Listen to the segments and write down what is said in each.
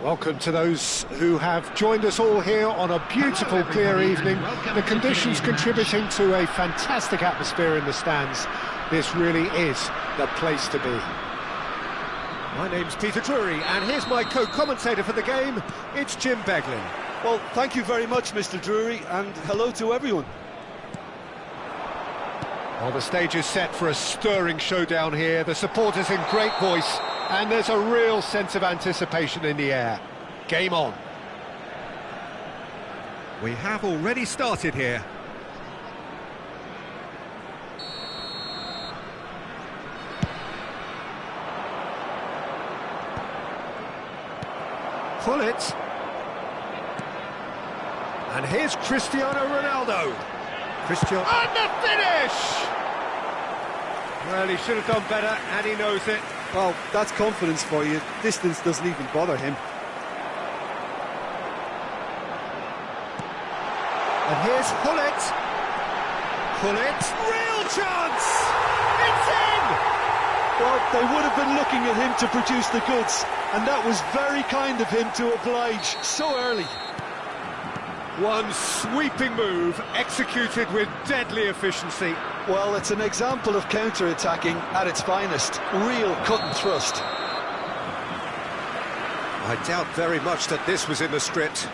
Welcome to those who have joined us all here on a beautiful, clear evening. The conditions contributing to a fantastic atmosphere in the stands. This really is the place to be. My name's Peter Drury, and here's my co-commentator for the game. It's Jim Beglin. Well, thank you very much, Mr. Drury, and hello to everyone. Well, the stage is set for a stirring showdown here. The supporters in great voice, and there's a real sense of anticipation in the air. Game on. We have already started here. Pull it. And here's Cristiano Ronaldo. Cristiano. And the finish! Well, he should have done better, and he knows it. Well, that's confidence for you. Distance doesn't even bother him. And here's Hullet. Hullet, real chance! It's in! Well, they would have been looking at him to produce the goods, and that was very kind of him to oblige so early. One sweeping move, executed with deadly efficiency. Well, it's an example of counter-attacking at its finest. Real cut and thrust. I doubt very much that this was in the script.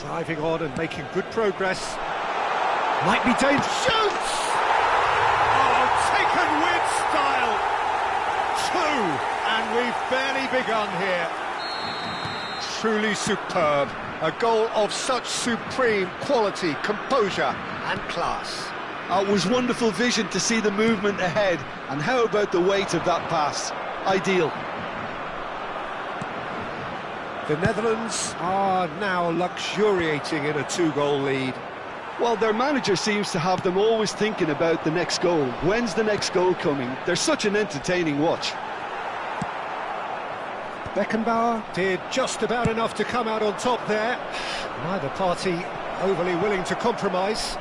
Driving on and making good progress. Might be dangerous. Shoots! Oh, taken with style. Two, and we've barely begun here. Truly superb. A goal of such supreme quality, composure and class. It was wonderful vision to see the movement ahead, and how about the weight of that pass? Ideal. The Netherlands are now luxuriating in a two-goal lead. Well, their manager seems to have them always thinking about the next goal. When's the next goal coming? They're such an entertaining watch. Beckenbauer did just about enough to come out on top there. Neither party overly willing to compromise.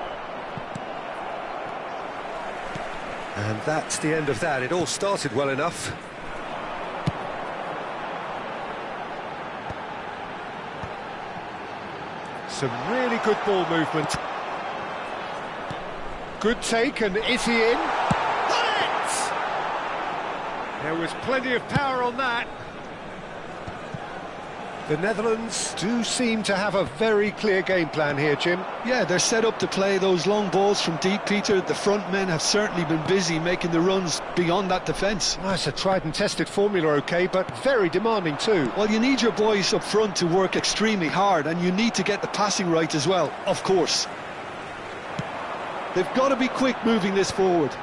And that's the end of that. It all started well enough. Some really good ball movement. Good take, and is he in? Got it! There was plenty of power on that. The Netherlands do seem to have a very clear game plan here, Jim. Yeah, they're set up to play those long balls from deep, Peter. The front men have certainly been busy making the runs beyond that defence. Well, it's a tried and tested formula, OK, but very demanding too. Well, you need your boys up front to work extremely hard, and you need to get the passing right as well, of course. They've got to be quick moving this forward.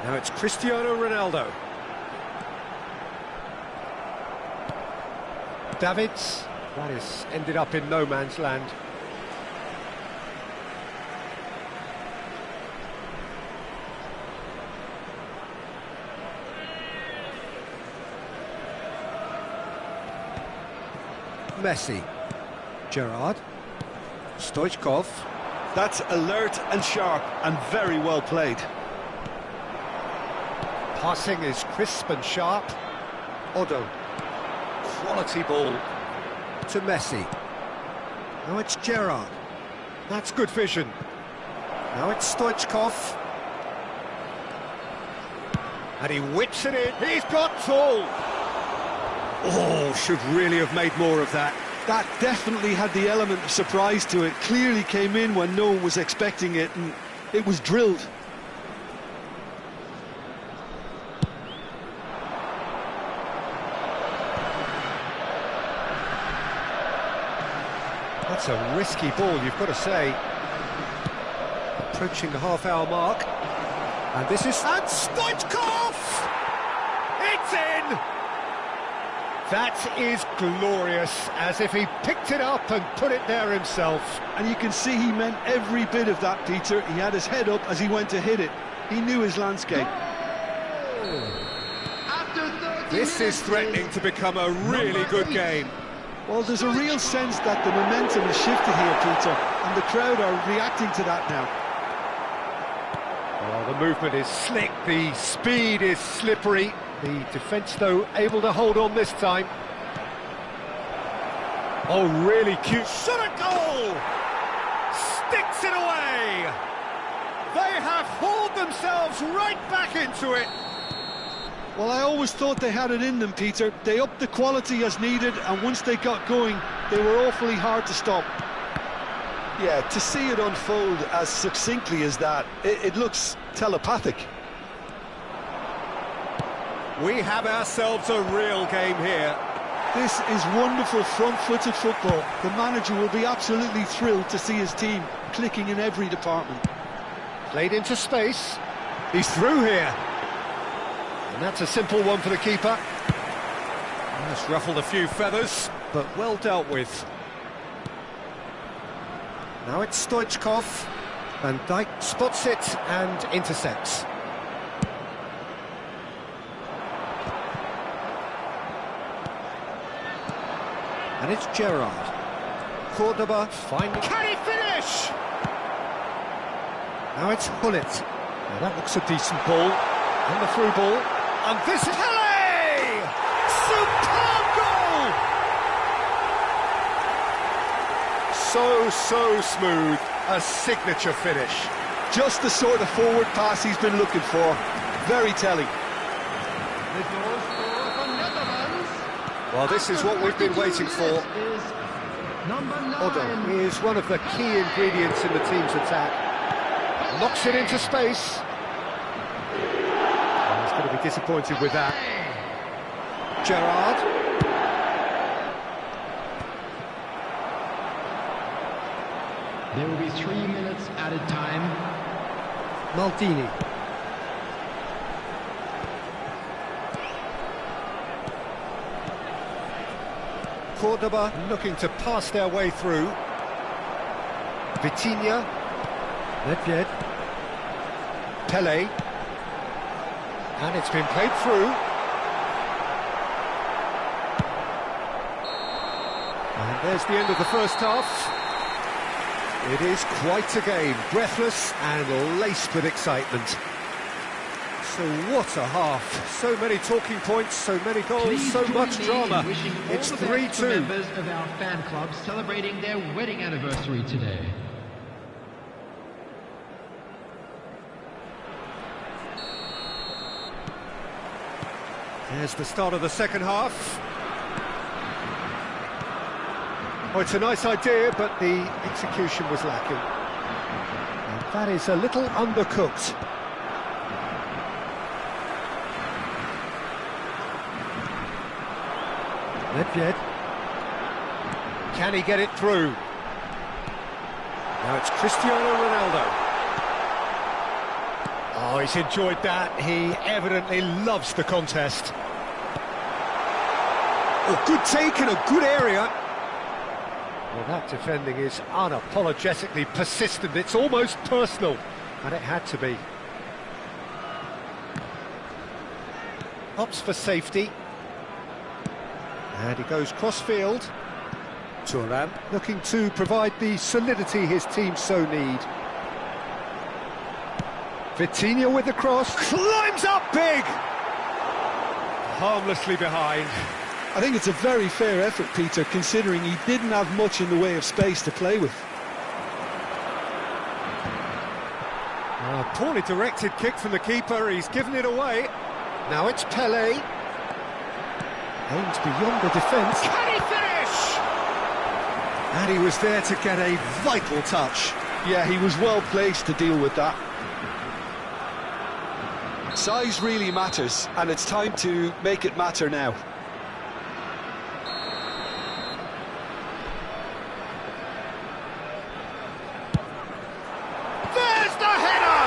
Now it's Cristiano Ronaldo. Davids, that has ended up in no man's land. Messi, Gerrard, Stoichkov. That's alert and sharp and very well played. Passing is crisp and sharp. Odo. Quality ball to Messi. Now it's Gerrard. That's good vision. Now it's Stoichkov. And he whips it in. He's got tall. Oh, should really have made more of that. That definitely had the element of surprise to it. Clearly came in when no one was expecting it, and it was drilled. That's a risky ball, you've got to say. Approaching the half-hour mark. And this is... And Stoichkov! It's in! That is glorious, as if he picked it up and put it there himself. And you can see he meant every bit of that, Peter. He had his head up as he went to hit it. He knew his landscape. This is threatening to become a really good game. Well, there's a real sense that the momentum has shifted here, Peter, and the crowd are reacting to that now. Well, the movement is slick, the speed is slippery. The defence, though, able to hold on this time. Oh, really cute. Shot at goal! Sticks it away! They have hauled themselves right back into it. Well, I always thought they had it in them, Peter. They upped the quality as needed, and once they got going, they were awfully hard to stop. Yeah, to see it unfold as succinctly as that, it looks telepathic. We have ourselves a real game here. This is wonderful front-footed football. The manager will be absolutely thrilled to see his team clicking in every department. Played into space. He's through here. And that's a simple one for the keeper. That's ruffled a few feathers, but well dealt with. Now it's Stoichkov. Van Dijk spots it and intercepts. And it's Gerrard. Cordoba finding... Can he finish? Now it's Hullet. Now that looks a decent ball. And the through ball. And this is... Pele! Superb goal! So smooth. A signature finish. Just the sort of forward pass he's been looking for. Very telling. Well, this is what we've been waiting for. Odo is one of the key ingredients in the team's attack. Knocks it into space. Oh, he's going to be disappointed with that. Gerrard. There will be 3 minutes added time. Maldini. Cordoba looking to pass their way through. Vitinha. Nedved. Pele. And it's been played through. And there's the end of the first half. It is quite a game, breathless and laced with excitement. So what a half. So many talking points, so many goals, Please so much join me drama. in wishing all It's the best to 3-2. members of our fan club celebrating their wedding anniversary today. There's the start of the second half. Oh, it's a nice idea, but the execution was lacking. And that is a little undercooked. Nedved. Can he get it through? Now it's Cristiano Ronaldo. Oh, he's enjoyed that. He evidently loves the contest. Oh, good take in a good area. Well, that defending is unapologetically persistent. It's almost personal, and it had to be. Opts for safety. And he goes cross-field. Thuram looking to provide the solidity his team so need. Vitinha with the cross. Climbs up big! Harmlessly behind. I think it's a very fair effort, Peter, considering he didn't have much in the way of space to play with. A poorly directed kick from the keeper, he's given it away. Now it's Pele. Aims beyond the defence. Can he finish? And he was there to get a vital touch. Yeah, he was well placed to deal with that. Size really matters, and it's time to make it matter now. There's the header!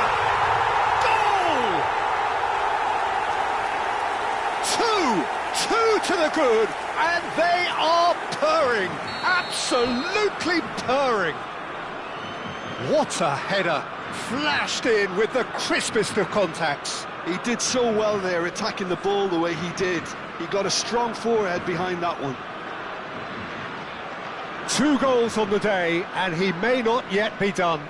Goal! 2 to the good, and they are purring, absolutely purring. What a header, flashed in with the crispest of contacts. He did so well there, attacking the ball the way he did. He got a strong forehead behind that one. 2 goals on the day, and he may not yet be done.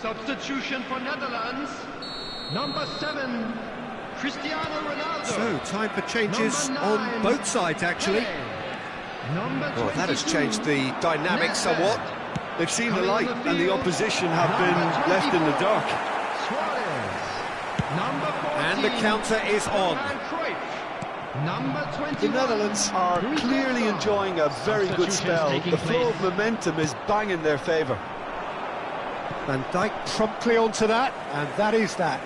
Substitution for Netherlands. Number 7, Cristiano Ronaldo. So, time for changes on both sides, actually. Well, that has changed the dynamic somewhat. They've seen the light and the opposition have been left in the dark. And the counter is on. The Netherlands are clearly enjoying a very good spell. The flow of momentum is bang in their favour. Van Dijk promptly onto that, and that is that.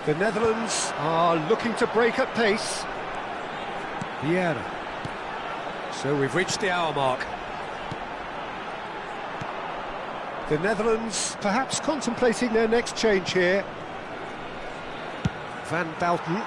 The Netherlands are looking to break at pace. Vieira. So we've reached the hour mark. The Netherlands perhaps contemplating their next change here. Van Bouten.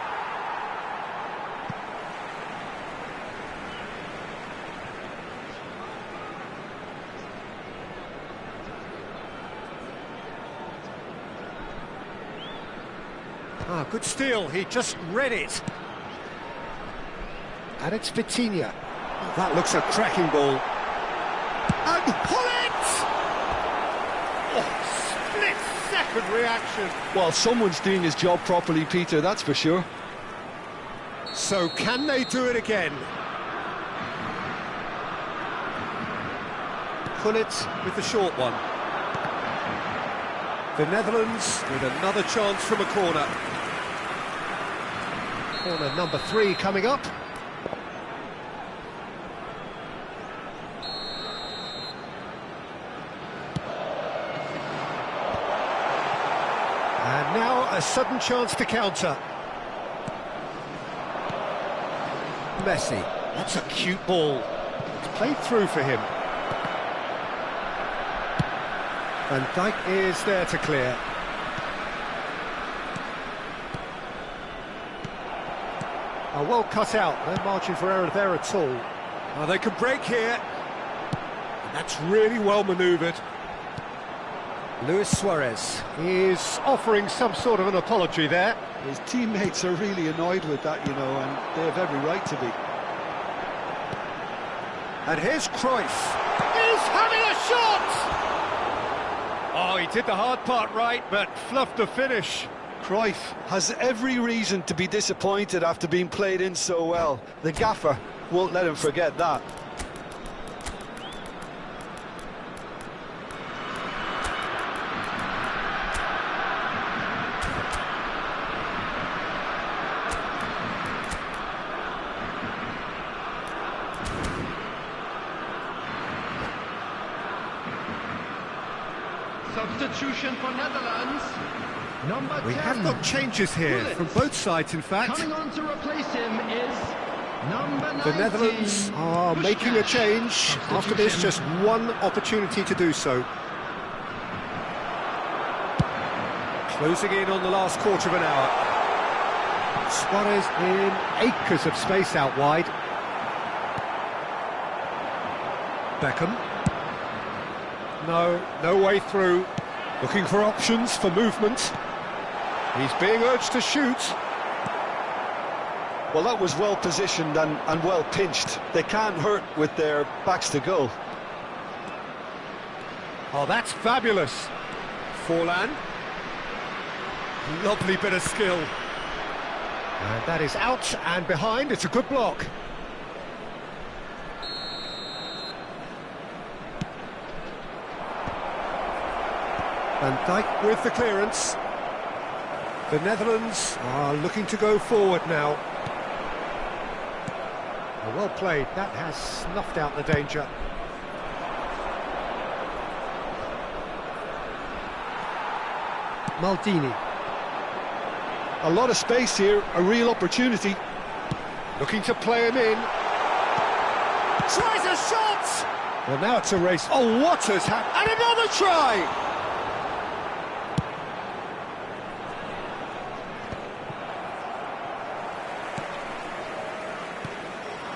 Ah, good steal, he just read it. And it's Vitinha. That looks a cracking ball. And Hullet! Oh, split-second reaction. Well, someone's doing his job properly, Peter, that's for sure. So can they do it again? Hullet with the short one. The Netherlands with another chance from a corner. Corner number 3 coming up. And now a sudden chance to counter. Messi, that's a cute ball. It's played through for him. Van Dijk is there to clear. Oh, well cut out, no margin for error there at all. Oh, they can break here. And that's really well manoeuvred. Luis Suarez is offering some sort of an apology there. His teammates are really annoyed with that, you know, and they have every right to be. And here's Cruyff. He's having a shot! Oh, he did the hard part right, but fluffed the finish. Cruyff has every reason to be disappointed after being played in so well. The gaffer won't let him forget that. Substitution for Netherlands. Number 10. We have got changes here from both sides, in fact. Coming on to replace him is number 19. The Netherlands are making a change. After this, just one opportunity to do so. Closing in on the last quarter of an hour. Suarez in acres of space out wide. Beckham. No way through. Looking for options for movement. He's being urged to shoot. Well, that was well positioned and well pinched. They can't hurt with their backs to goal. Oh, that's fabulous. Forlan. Lovely bit of skill. And that is out and behind. It's a good block. Van Dijk with the clearance. The Netherlands are looking to go forward now. Well played. That has snuffed out the danger. Maldini. A lot of space here, a real opportunity. Looking to play him in. Tries a shot! Well, now it's a race. Oh, what has happened? And another try!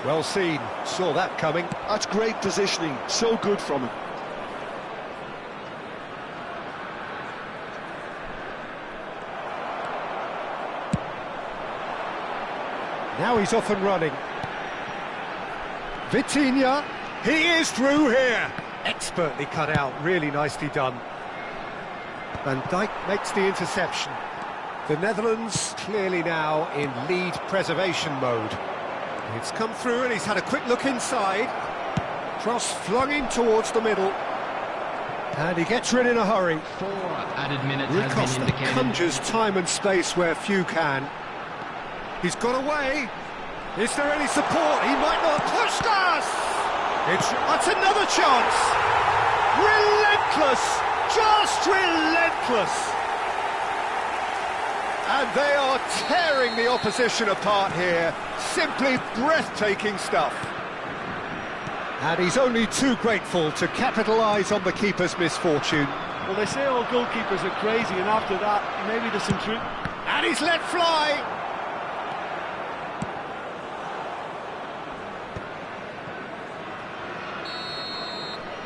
Well seen, saw that coming. That's great positioning, so good from him. Now he's off and running. Vitinha, he is through here. Expertly cut out, really nicely done. Van Dijk makes the interception. The Netherlands clearly now in lead preservation mode. It's come through and he's had a quick look inside. Cross flung in towards the middle. And he gets rid in a hurry. 4 added minutes Rui has Costa been indicated. conjures time and space where few can. He's got away. Is there any support? He might not. Puskas! That's another chance. Relentless. Just relentless. And they are tearing the opposition apart here. Simply breathtaking stuff. And he's only too grateful to capitalise on the keeper's misfortune. Well, they say all goalkeepers are crazy, and after that, maybe there's some truth. And he's let fly.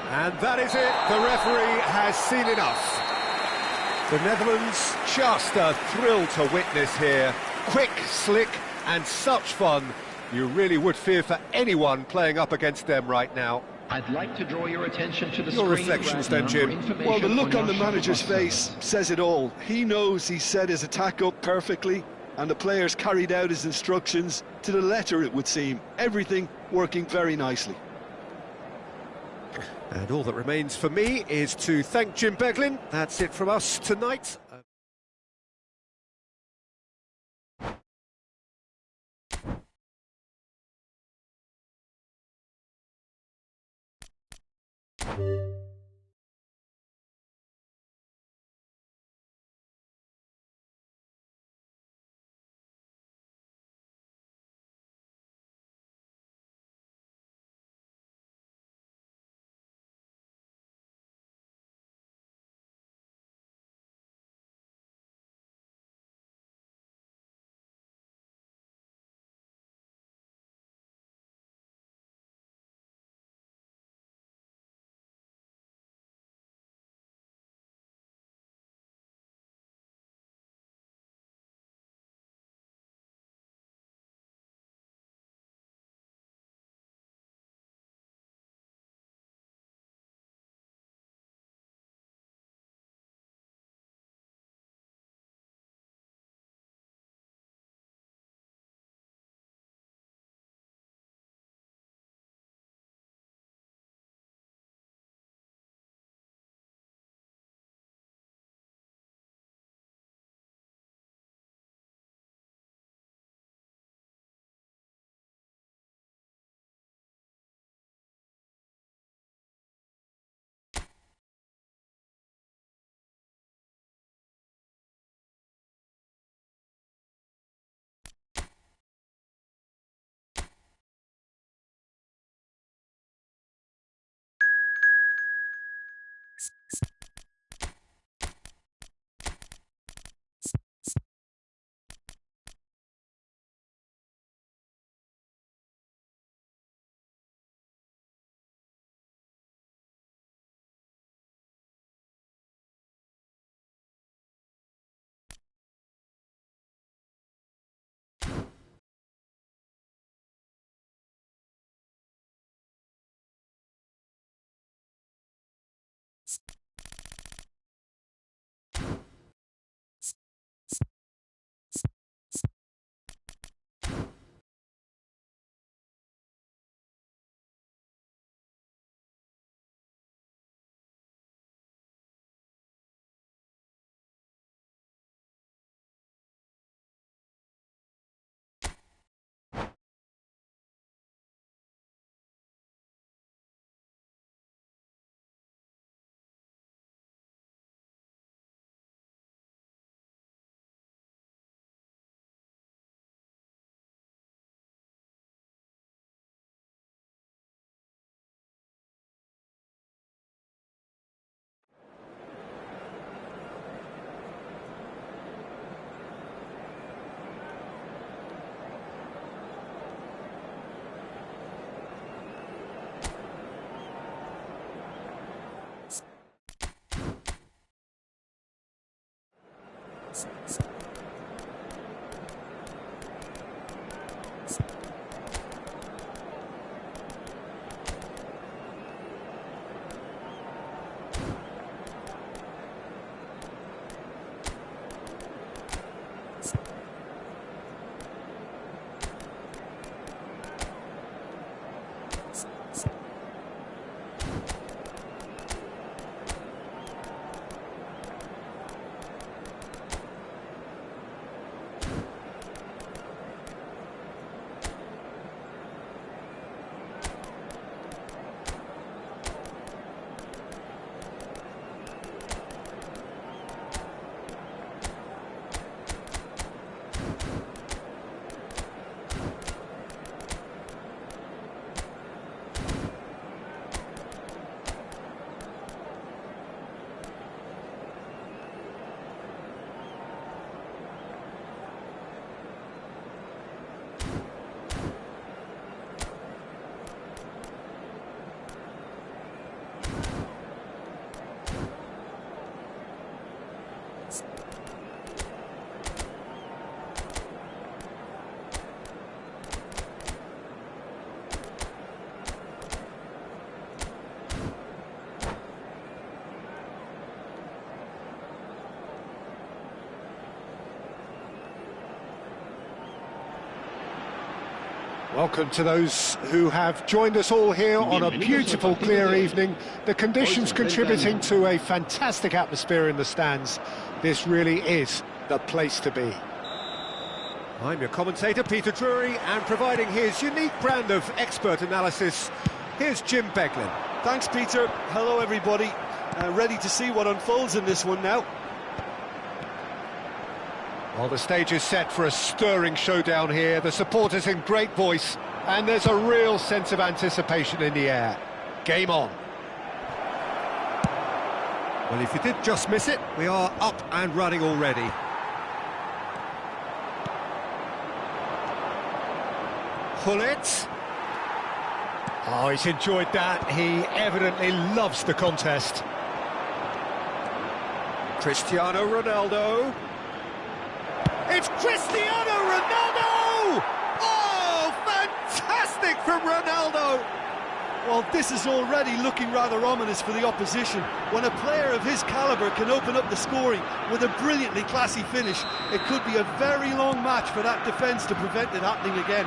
And that is it. The referee has seen enough. The Netherlands, just a thrill to witness here. Quick, slick, and such fun. You really would fear for anyone playing up against them right now. I'd like to draw your attention to the Your screen reflections right then, now Jim. for information Well, the look on the your manager's shuttle bus face says it all. He knows he set his attack up perfectly, and the players carried out his instructions to the letter, it would seem. Everything working very nicely. And all that remains for me is to thank Jim Beglin. That's it from us tonight. Welcome to those who have joined us all here on a beautiful, clear evening. The conditions contributing to a fantastic atmosphere in the stands. This really is the place to be. I'm your commentator, Peter Drury, and providing his unique brand of expert analysis, here's Jim Beglin. Thanks, Peter. Hello, everybody. Ready to see what unfolds in this one now. Well, the stage is set for a stirring showdown here. The supporters in great voice, and there's a real sense of anticipation in the air. Game on. Well, if you did just miss it, we are up and running already. Gullit. Oh, he's enjoyed that. He evidently loves the contest. Cristiano Ronaldo. It's Cristiano Ronaldo! Oh, fantastic from Ronaldo! Well, this is already looking rather ominous for the opposition. When a player of his calibre can open up the scoring with a brilliantly classy finish, it could be a very long match for that defence to prevent it happening again.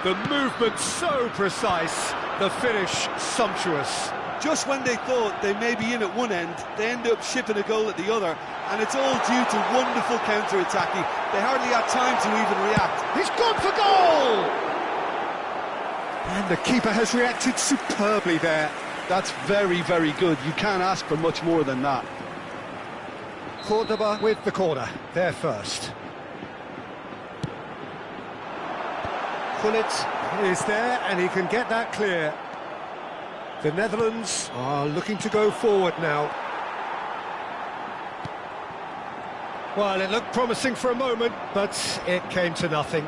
The movement so precise, the finish sumptuous. Just when they thought they may be in at one end, they end up shipping a goal at the other, and it's all due to wonderful counter-attacking. They hardly had time to even react. He's gone for goal! And the keeper has reacted superbly there. That's very, very good. You can't ask for much more than that. Cordoba with the corner, there first. Gullit is there, and he can get that clear. The Netherlands are looking to go forward now. Well, it looked promising for a moment, but it came to nothing.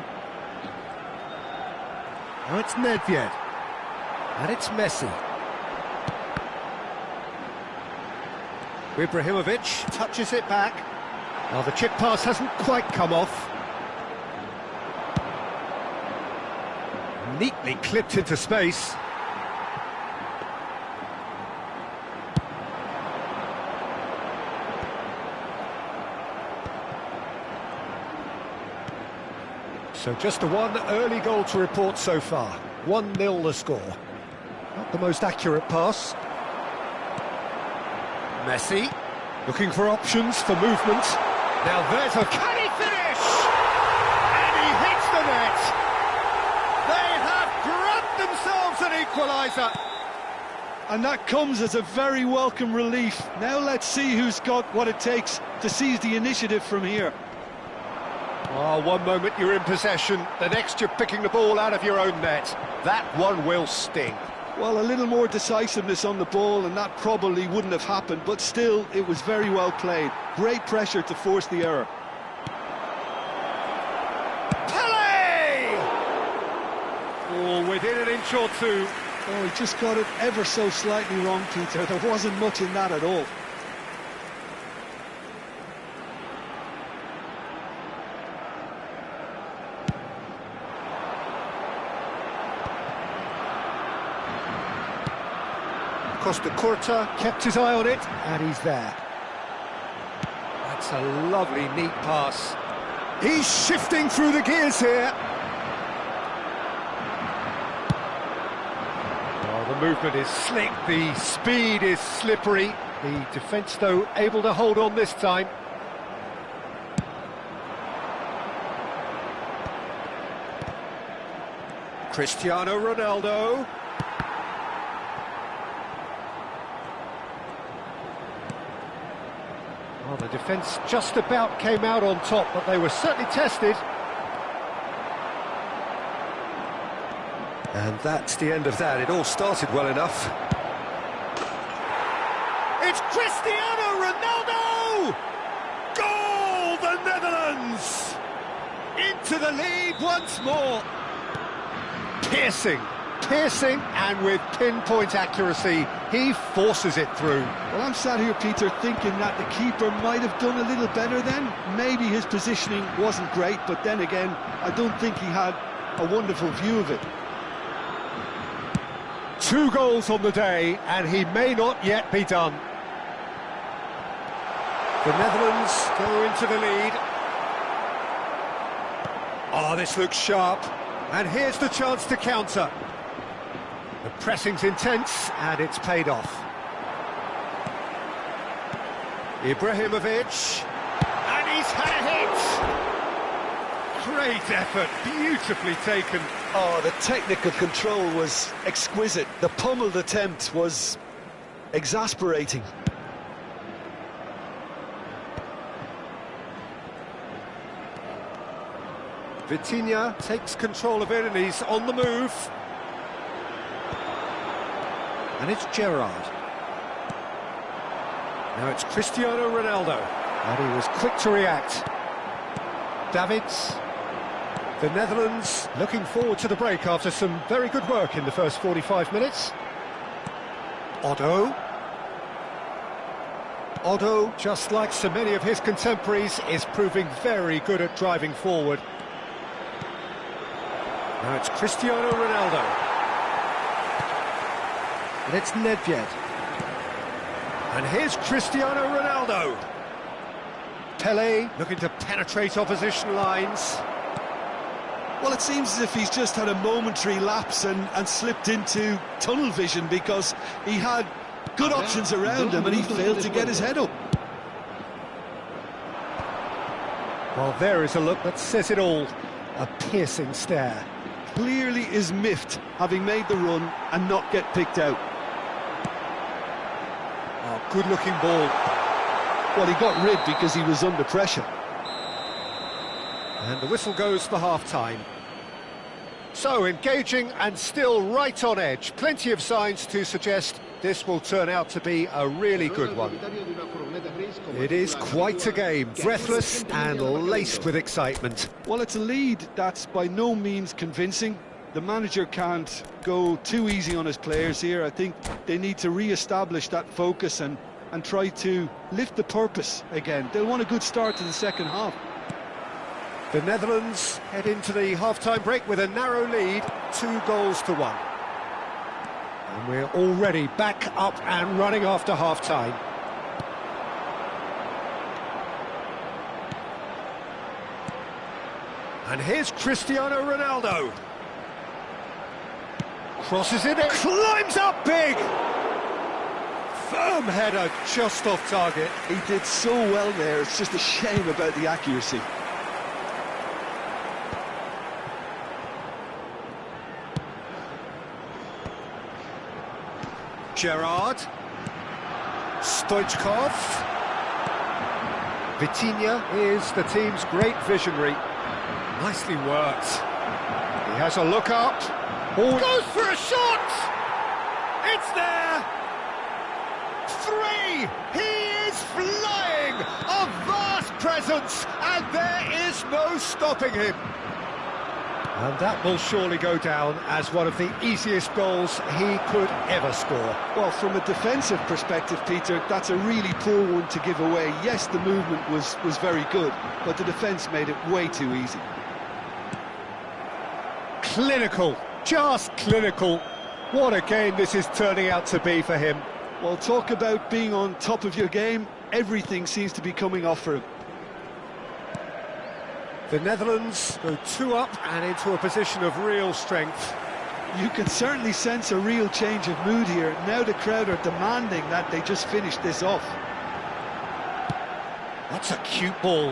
Now it's Nedved, and it's Messi. Ibrahimovic touches it back. Well, the chip pass hasn't quite come off. Neatly clipped into space. So just the one early goal to report so far. 1-0 the score. Not the most accurate pass. Messi, looking for options for movement. Now there's a... Can he finish? And he hits the net! They have grabbed themselves an equaliser! And that comes as a very welcome relief. Now let's see who's got what it takes to seize the initiative from here. Oh, one moment you're in possession, the next you're picking the ball out of your own net. That one will sting. Well, a little more decisiveness on the ball and that probably wouldn't have happened, but still, it was very well played. Great pressure to force the error. Pele! Oh, within an inch or two. Oh, he just got it ever so slightly wrong, Peter. There wasn't much in that at all. Costa Curta kept his eye on it, and he's there. That's a lovely, neat pass. He's shifting through the gears here. Oh, the movement is slick, the speed is slippery. The defence, though, able to hold on this time. Cristiano Ronaldo. Well, the defence just about came out on top, but they were certainly tested. And that's the end of that. It all started well enough. It's Cristiano Ronaldo! Goal, the Netherlands! Into the lead once more. Piercing, and with pinpoint accuracy, he forces it through. Well, I'm sat here, Peter, thinking that the keeper might have done a little better then. Maybe his positioning wasn't great, but then again, I don't think he had a wonderful view of it. 2 goals on the day, and he may not yet be done. The Netherlands go into the lead. Oh, this looks sharp. And here's the chance to counter. The pressing's intense, and it's paid off. Ibrahimovic, and he's had a hit! Great effort, beautifully taken. Oh, the technical control was exquisite. The pummeled attempt was exasperating. Vitinha takes control of it, and he's on the move. And it's Gerrard. Now it's Cristiano Ronaldo, and he was quick to react. Davids. The Netherlands looking forward to the break after some very good work in the first 45 minutes. Otto, just like so many of his contemporaries, is proving very good at driving forward. Now it's Cristiano Ronaldo. And it's Nedved. And here's Cristiano Ronaldo. Pelé looking to penetrate opposition lines. Well, it seems as if he's just had a momentary lapse and slipped into tunnel vision, because he had good options around him and he failed to get his head up. Well, there is a look that says it all. A piercing stare. Clearly is miffed, having made the run and not get picked out. Oh, good-looking ball. Well, he got rid because he was under pressure. And the whistle goes for half-time. So, engaging and still right on edge. Plenty of signs to suggest this will turn out to be a really good one. It is quite a game, breathless and laced with excitement. Well, it's a lead that's by no means convincing. The manager can't go too easy on his players here. I think they need to re-establish that focus and try to lift the purpose again. They'll want a good start to the second half. The Netherlands head into the half-time break with a narrow lead, 2-1. And we're already back up and running after half-time. And here's Cristiano Ronaldo. Crosses it, climbs up big! Firm header, just off target. He did so well there, it's just a shame about the accuracy. Gerrard, Stoichkov, Vitinha is the team's great visionary. Nicely worked. He has a look up. Oh, goes for a shot! It's there! 3! He is flying! A vast presence, and there is no stopping him. And that will surely go down as one of the easiest goals he could ever score. Well, from a defensive perspective, Peter, that's a really poor one to give away. Yes, the movement was very good, but the defence made it way too easy. Clinical, just clinical. What a game this is turning out to be for him. Well, talk about being on top of your game. Everything seems to be coming off for him. The Netherlands go 2 up and into a position of real strength. You can certainly sense a real change of mood here. Now the crowd are demanding that they just finish this off. That's a cute ball.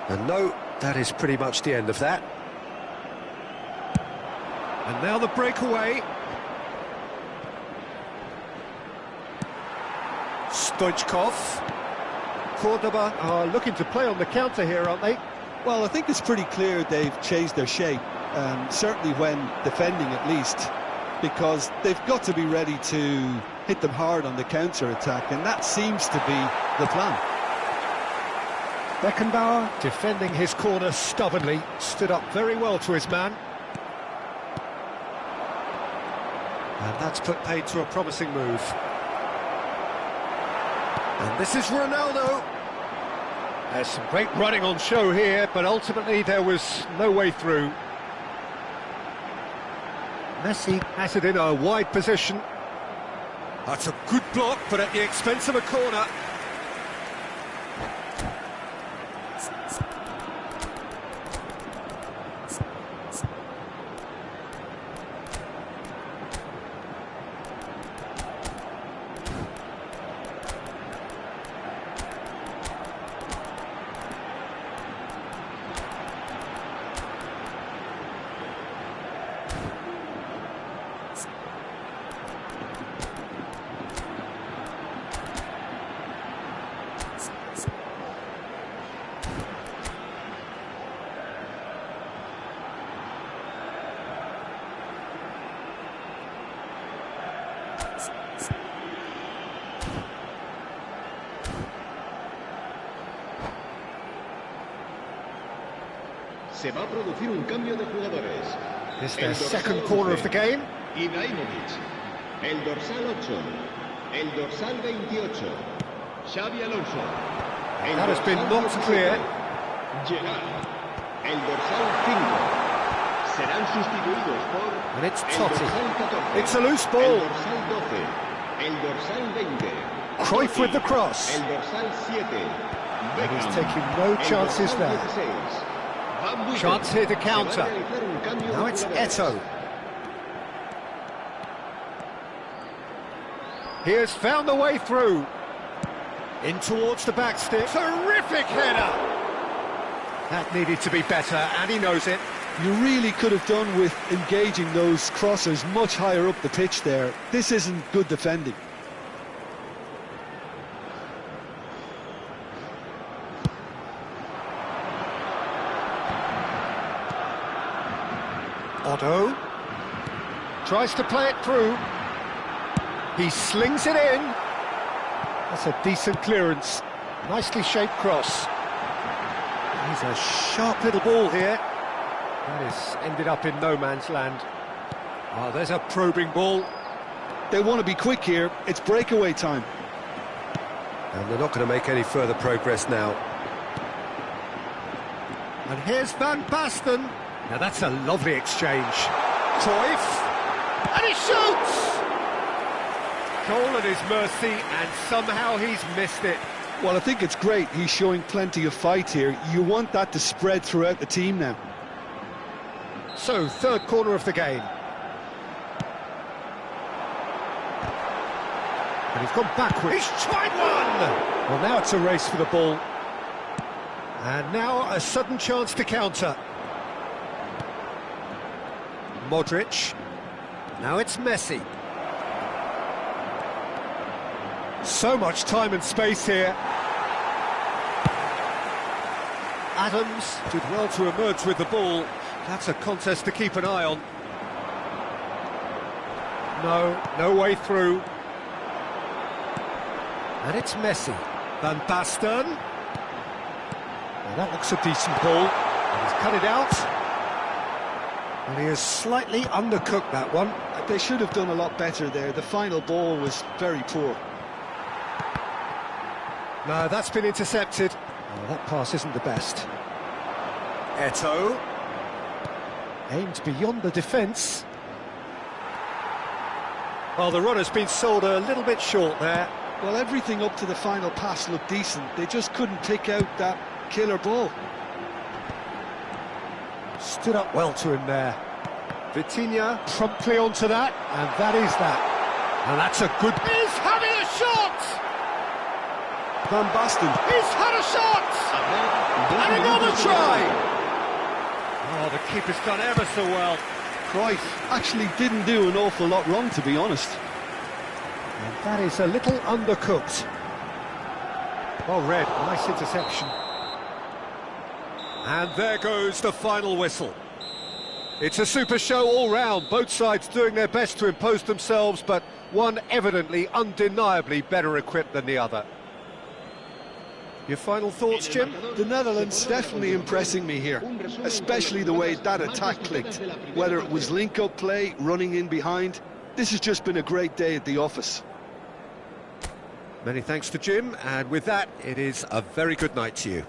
And no, that is pretty much the end of that. And now the breakaway. Stoichkov. Cordoba are looking to play on the counter here, aren't they? Well, I think it's pretty clear they've changed their shape, certainly when defending at least, because they've got to be ready to hit them hard on the counter-attack, and that seems to be the plan. Beckenbauer, defending his corner stubbornly, stood up very well to his man. And that's put paid to a promising move. And this is Ronaldo. There's some great running on show here, but ultimately there was no way through. Messi has it in a wide position. That's a good block, but at the expense of a corner. Se va a producir un cambio de jugadores. It's their second corner of the game. Ibrahimovic. El dorsal 8. El dorsal 28. Xabi Alonso. That has been knocked clear. Gerard. El dorsal 5. Serán sustituidos por... And it's el Totti. dorsal 14. It's a loose El ball. dorsal 12. El dorsal 20. Cruyff with the cross. El dorsal 7. And he's taking no chances there. Chance here to counter. Now it's Eto'o. He has found the way through. In towards the back stick. Terrific header! That needed to be better, and he knows it. You really could have done with engaging those crossers much higher up the pitch there. This isn't good defending. Otto tries to play it through. He slings it in. That's a decent clearance. Nicely shaped cross. He's a sharp little ball here. That is ended up in no man's land. Oh, there's a probing ball. They want to be quick here. It's breakaway time. And they're not going to make any further progress now. And here's Van Basten. Now that's a lovely exchange. Cruyff, and he shoots! Goal at his mercy, and somehow he's missed it. Well, I think it's great. He's showing plenty of fight here. You want that to spread throughout the team now. So, third corner of the game. And he's gone backward. He's tried one! Well, now it's a race for the ball. And now a sudden chance to counter. Modric. Now it's Messi. So much time and space here. Adams did well to emerge with the ball. That's a contest to keep an eye on. No way through. And it's Messi. Van Basten. Well, that looks a decent ball. And he's cut it out. And he has slightly undercooked that one. They should have done a lot better there. The final ball was very poor. No, that's been intercepted. Oh, that pass isn't the best. Eto'o. Aimed beyond the defence. Well, the run has been sold a little bit short there. Well, everything up to the final pass looked decent. They just couldn't pick out that killer ball. Stood up well to him there. Vitinha promptly onto that, and that is that. And that's a good... He's having a shot! Van Basten. He's had a shot! And another try! Oh, the keeper's done ever so well. Cruyff actually didn't do an awful lot wrong, to be honest. And that is a little undercooked. Well read, nice interception. And there goes the final whistle. It's a super show all round, both sides doing their best to impose themselves, but one evidently, undeniably better equipped than the other. Your final thoughts, Jim? The Netherlands definitely impressing me here, especially the way that attack clicked. Whether it was link-up play, running in behind, this has just been a great day at the office. Many thanks to Jim, and with that, it is a very good night to you.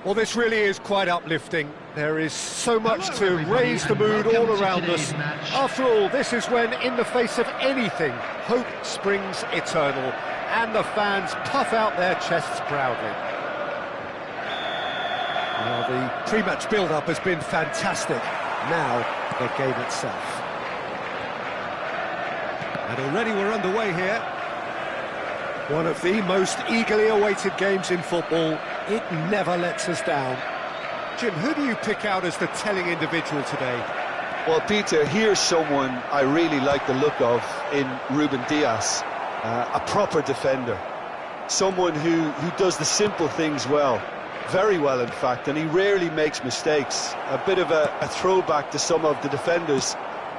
Well, this really is quite uplifting. There is so much Hello, to everybody, raise the and mood welcome all to around today's us. match. After all, this is when, in the face of anything, hope springs eternal, and the fans puff out their chests proudly. Well, the pre-match build-up has been fantastic. Now, the game itself. And already we're underway here. One of the most eagerly awaited games in football. It never lets us down. Jim, who do you pick out as the telling individual today? Well, Peter, here's someone I really like the look of in Ruben Dias. A proper defender. Someone who does the simple things well. Very well, in fact, and he rarely makes mistakes. A bit of a throwback to some of the defenders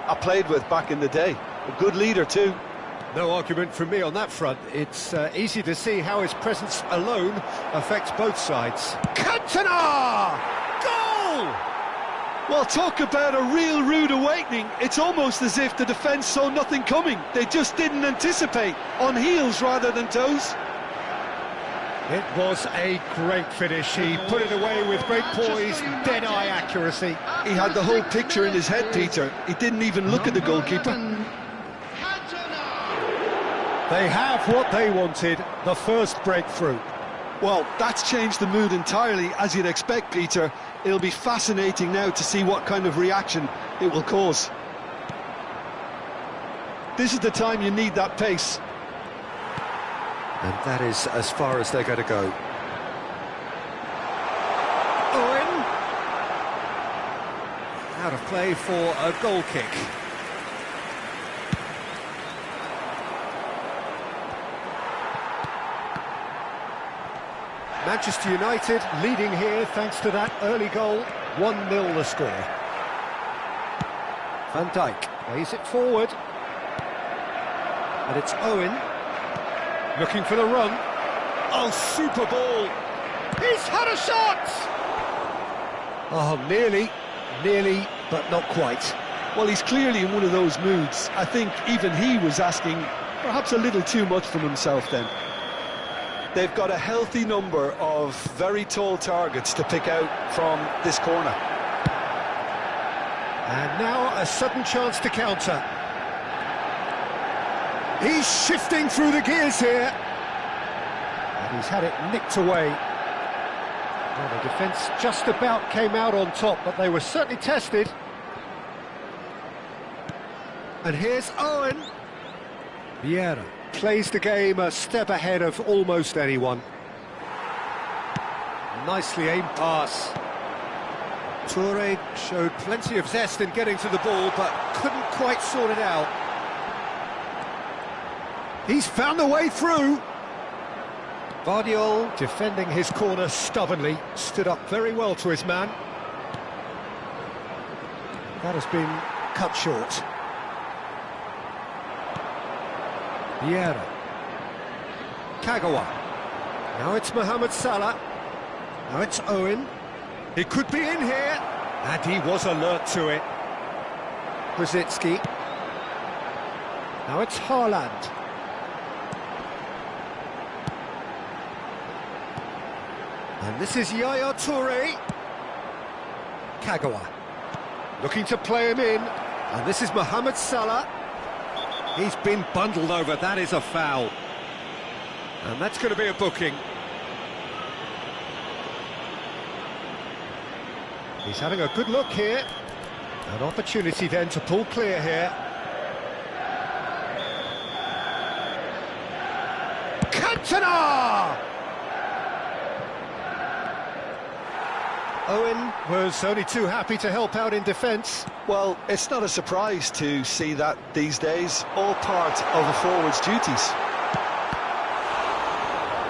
I played with back in the day. A good leader, too. No argument from me on that front. It's easy to see how his presence alone affects both sides. Cantona! Goal! Well, talk about a real rude awakening. It's almost as if the defence saw nothing coming. They just didn't anticipate. On heels rather than toes. It was a great finish. He put it away with great poise, dead-eye accuracy. He had the whole picture in his head, Peter. He didn't even look at the goalkeeper. They have what they wanted, the first breakthrough. Well, that's changed the mood entirely, as you'd expect, Peter. It'll be fascinating now to see what kind of reaction it will cause. This is the time you need that pace. And that is as far as they're going to go. Owen! Out of play for a goal kick. Manchester United leading here thanks to that early goal. 1-0 the score. Van Dijk plays it forward. And it's Owen. Looking for the run. Oh, super ball. He's had a shot! Oh, nearly, but not quite. Well, he's clearly in one of those moods. I think even he was asking perhaps a little too much from himself then. They've got a healthy number of very tall targets to pick out from this corner. And now a sudden chance to counter. He's shifting through the gears here. And he's had it nicked away. Well, the defence just about came out on top, but they were certainly tested. And here's Owen. Vieira plays the game a step ahead of almost anyone. Nicely aimed pass. Toure showed plenty of zest in getting to the ball, but couldn't quite sort it out. He's found the way through. Vardiol, defending his corner stubbornly, stood up very well to his man. That has been cut short. Vieira. Kagawa. Now it's Mohamed Salah. Now it's Owen. He could be in here. And he was alert to it. Krasitsky. Now it's Haaland. And this is Yaya Toure. Kagawa. Looking to play him in. And this is Mohamed Salah. He's been bundled over, that is a foul. And that's going to be a booking. He's having a good look here. An opportunity then to pull clear here. Cantona! Owen was only too happy to help out in defence. Well, it's not a surprise to see that these days, all part of a forward's duties.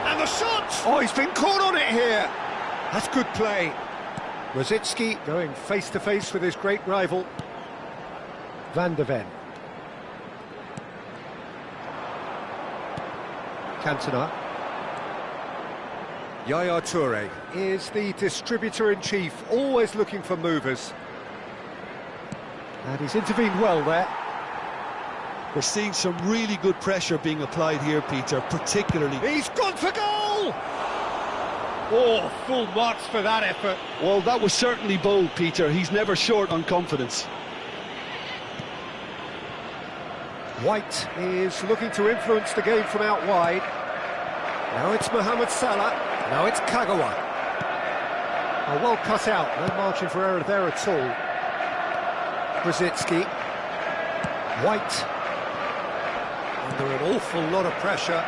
And the shot! Oh, he's been caught on it here. That's good play. Rosicky going face-to-face with his great rival, Van de Ven. Cantona. Yaya Toure is the distributor-in-chief, always looking for movers. And he's intervened well there. We're seeing some really good pressure being applied here, Peter, particularly. He's gone for goal! Oh, full marks for that effort. Well, that was certainly bold, Peter. He's never short on confidence. White is looking to influence the game from out wide. Now it's Mohamed Salah. Now it's Kagawa. Oh, well cut out. No margin for error there at all. Brzezinski. White. Under an awful lot of pressure.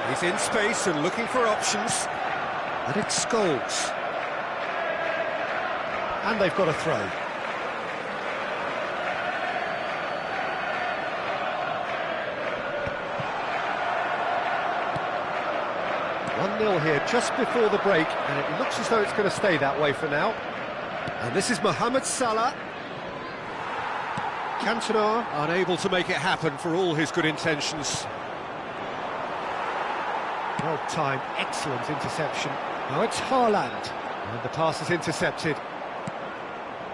He's in space and looking for options. And it's Scholes. And they've got a throw. One 0 here just before the break, and it looks as though it's going to stay that way for now. And this is Mohamed Salah. Cantona unable to make it happen for all his good intentions. Well timed, excellent interception. Now it's Haaland, and the pass is intercepted.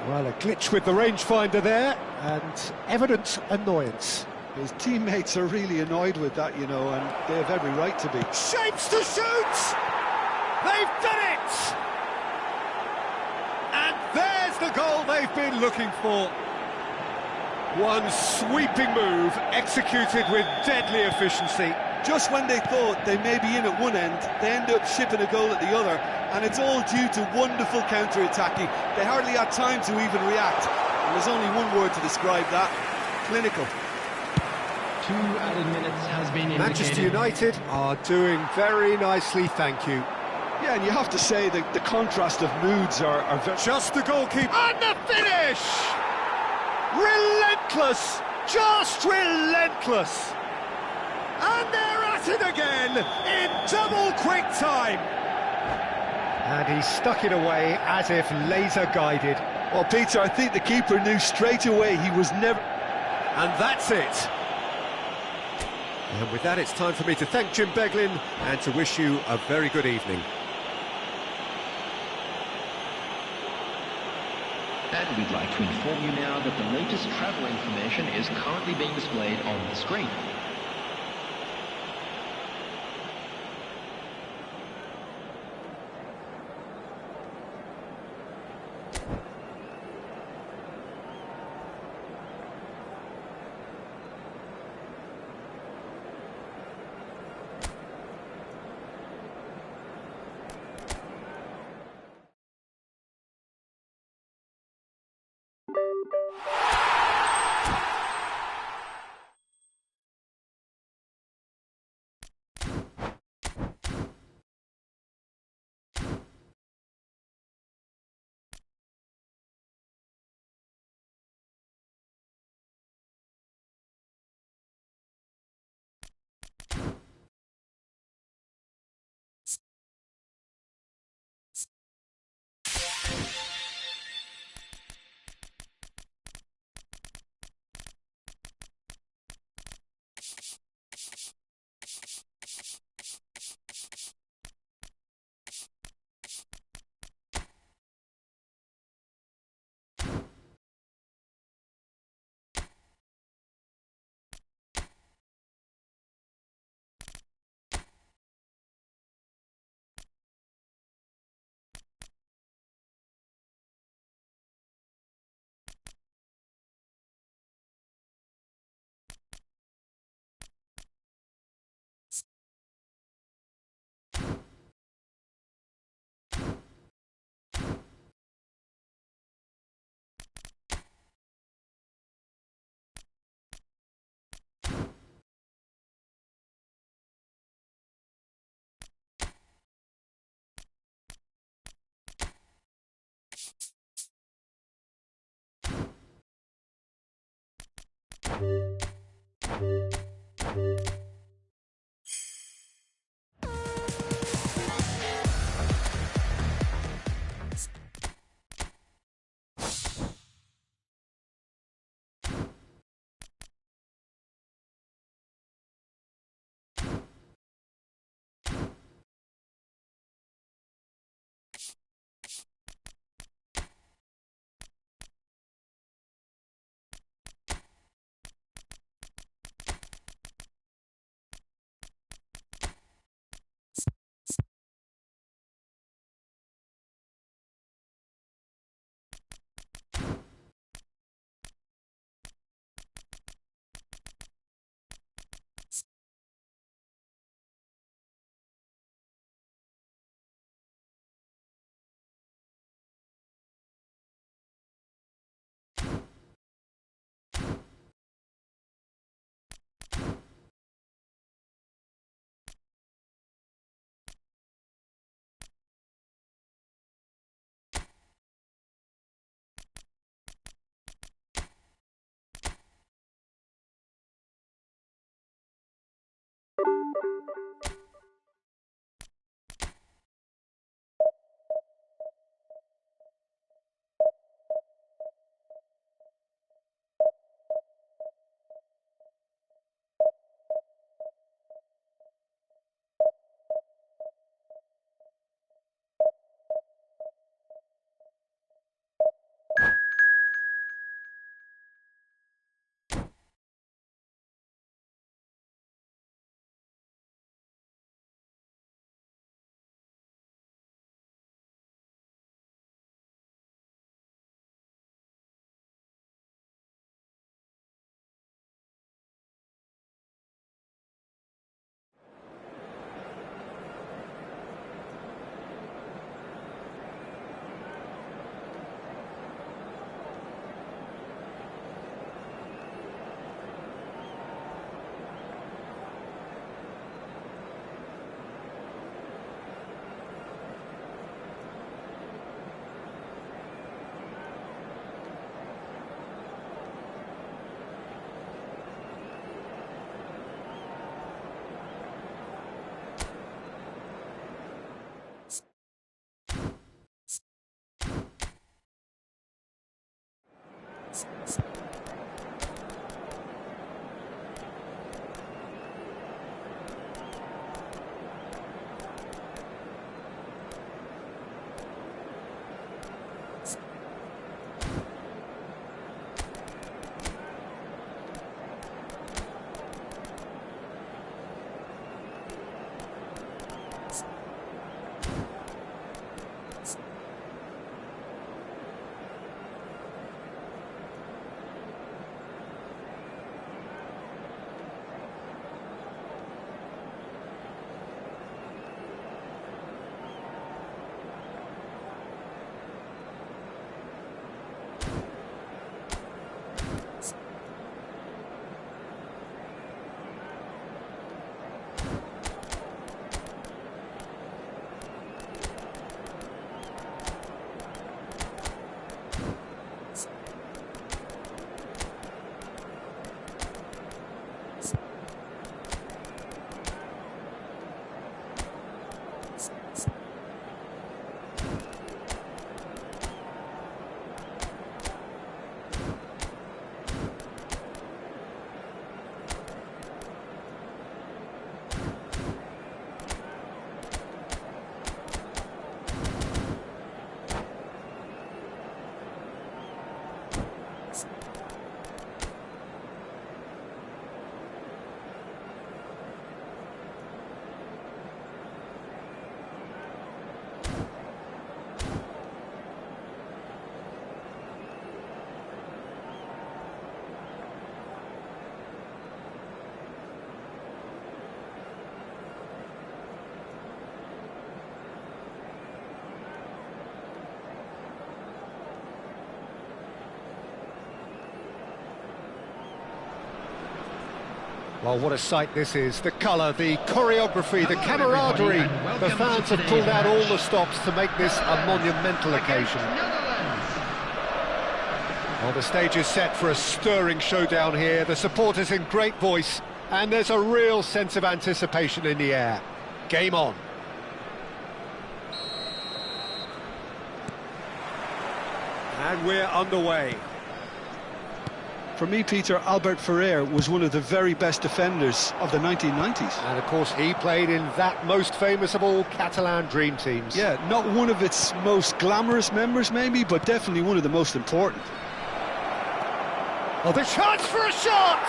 Well, a glitch with the rangefinder there, and evident annoyance. His teammates are really annoyed with that, you know, and they have every right to be. Shapes to shoot! They've done it! And there's the goal they've been looking for. One sweeping move, executed with deadly efficiency. Just when they thought they may be in at one end, they end up shipping a goal at the other, and it's all due to wonderful counter-attacking. They hardly had time to even react, and there's only one word to describe that: clinical. 2 added minutes has been indicated. Manchester United are doing very nicely, thank you. Yeah, and you have to say that the contrast of moods are very... Just the goalkeeper. And the finish! Relentless! Just relentless! And they're at it again in double quick time. And he stuck it away as if laser guided. Well, Peter, I think the keeper knew straight away he was never... And that's it. And with that, it's time for me to thank Jim Beglin and to wish you a very good evening. And we'd like to inform you now that the latest travel information is currently being displayed on the screen. Well, what a sight this is. The colour, the choreography, the camaraderie. The fans have pulled out all the stops to make this a monumental occasion. Well, the stage is set for a stirring showdown here. The supporters in great voice, and there's a real sense of anticipation in the air. Game on. And we're underway. For me, Peter, Albert Ferrer was one of the very best defenders of the 1990s. And of course, he played in that most famous of all Catalan dream teams. Yeah, not one of its most glamorous members, maybe, but definitely one of the most important. Oh, the chance for a shot!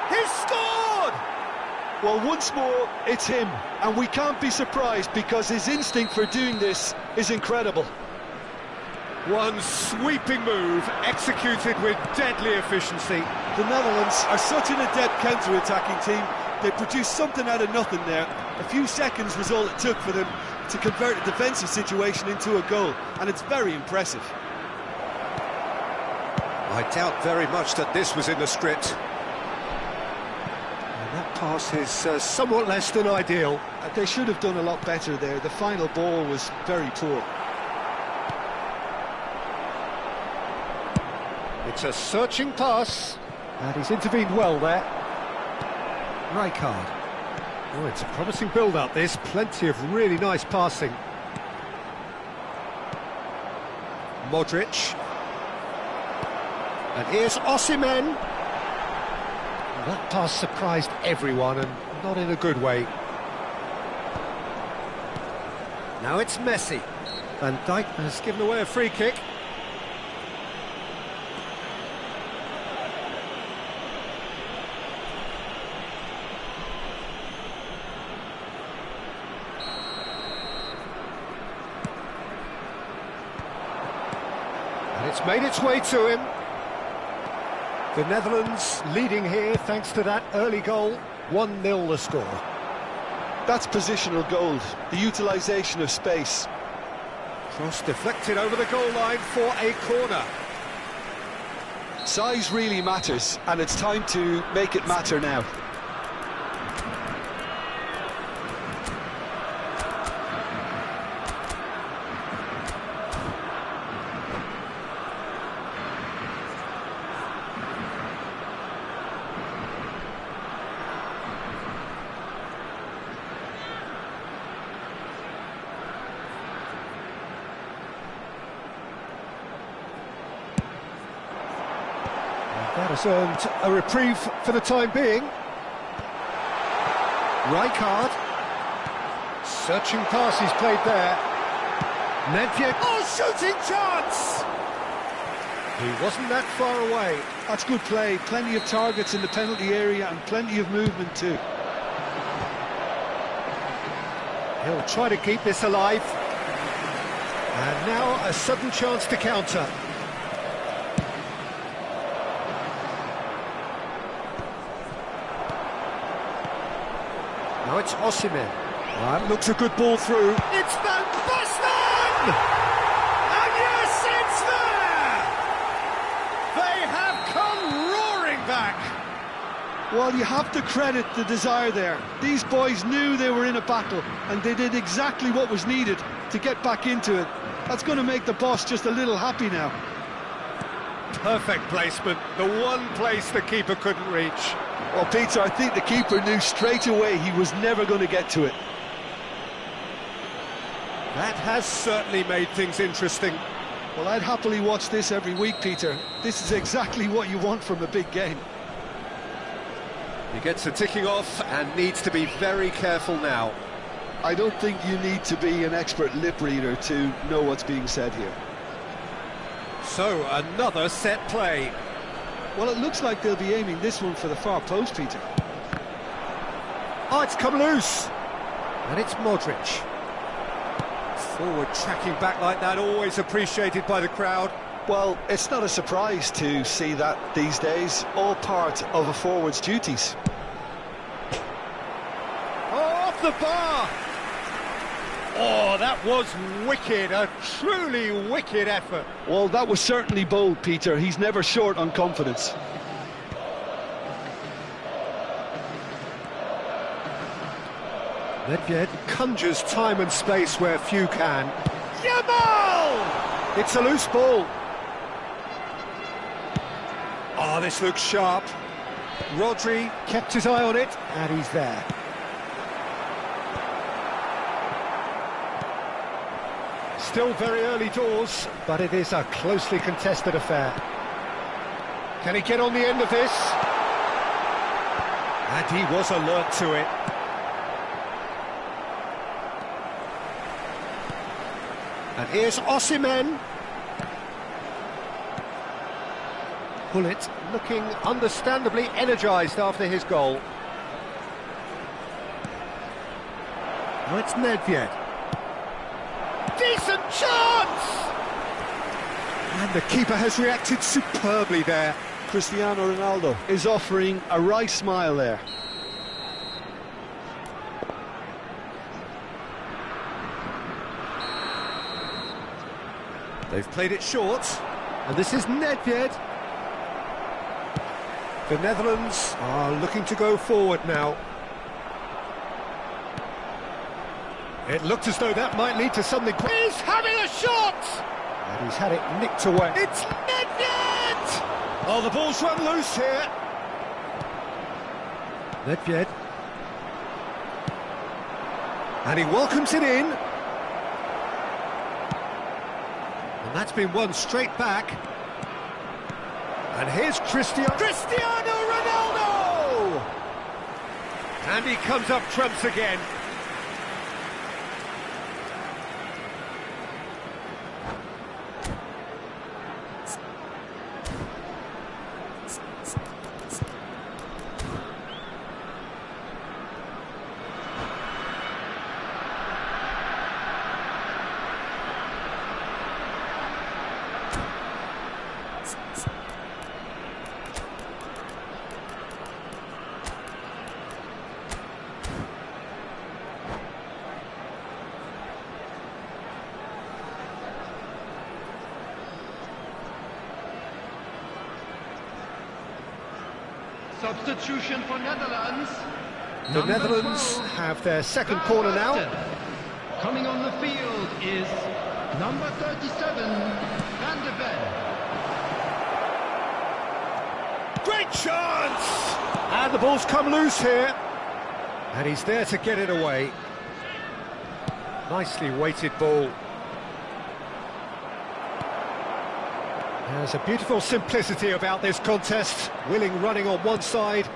He's scored! Well, once more, it's him, and we can't be surprised because his instinct for doing this is incredible. One sweeping move, executed with deadly efficiency. The Netherlands are such an adept counter-attacking team. They produced something out of nothing there. A few seconds was all it took for them to convert a defensive situation into a goal, and it's very impressive. I doubt very much that this was in the script. And that pass is somewhat less than ideal. They should have done a lot better there. The final ball was very poor. It's a searching pass, and he's intervened well there. Rijkaard. Oh, it's a promising build-up, this. Plenty of really nice passing. Modric. And here's Osimhen. That pass surprised everyone, and not in a good way. Now it's Messi. Van Dijk has given away a free kick. And it's made its way to him. The Netherlands leading here thanks to that early goal. 1-0 the score. That's positional gold, the utilisation of space. Cross deflected over the goal line for a corner. Size really matters, and it's time to make it matter now. That has earned a reprieve for the time being. Rijkaard. Searching pass he's played there. Nedved. Oh, shooting chance! He wasn't that far away. That's good play. Plenty of targets in the penalty area and plenty of movement too. He'll try to keep this alive. And now a sudden chance to counter. Now it's Osimhen. That looks a good ball through. It's Van Basten! And yes, it's there! They have come roaring back. Well, you have to credit the desire there. These boys knew they were in a battle, and they did exactly what was needed to get back into it. That's going to make the boss just a little happy now. Perfect placement, the one place the keeper couldn't reach. Well, Peter, I think the keeper knew straight away he was never going to get to it. That has certainly made things interesting. Well, I'd happily watch this every week, Peter. This is exactly what you want from a big game. He gets a ticking off and needs to be very careful now. I don't think you need to be an expert lip reader to know what's being said here. So, another set play. Well, it looks like they'll be aiming this one for the far post, Peter. Oh, it's come loose. And it's Modric. Forward tracking back like that, always appreciated by the crowd. Well, it's not a surprise to see that these days, all part of a forward's duties. Oh, off the bar! Oh, that was wicked, a truly wicked effort. Well, that was certainly bold, Peter. He's never short on confidence. Nedved conjures time and space where few can. Yamal! It's a loose ball. Oh, this looks sharp. Rodri kept his eye on it, and he's there. Still very early doors, but it is a closely contested affair. Can he get on the end of this? And he was alert to it. And here's Osimhen. Gullit looking understandably energised after his goal. Now it's Nedved. Decent chance! And the keeper has reacted superbly there. Cristiano Ronaldo is offering a wry smile there. They've played it short, and this is Nedved. The Netherlands are looking to go forward now. It looked as though that might lead to something. He's having a shot! And he's had it nicked away. It's Nedved! Oh, the ball's run loose here. Nedved. And he welcomes it in. And that's been won straight back. And here's Cristiano Ronaldo! And he comes up trumps again. Substitution for Netherlands. The Netherlands have their second corner now. Coming on the field is number 37, Van de Ven. Great chance! And the ball's come loose here. And he's there to get it away. Nicely weighted ball. There's a beautiful simplicity about this contest. Willing running on one side,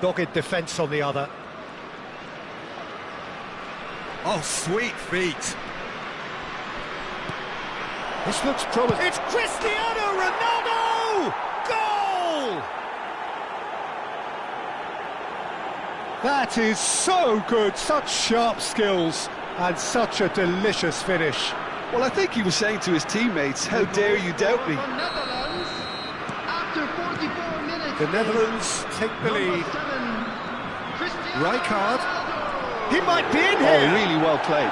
dogged defence on the other. Oh, sweet feet. This looks promising. It's Cristiano Ronaldo! Goal! That is so good, such sharp skills, and such a delicious finish. Well, I think he was saying to his teammates, how dare you doubt me? Netherlands, after 44 minutes, The Netherlands take the lead. Rijkaard. He might be in here. Oh, really well played.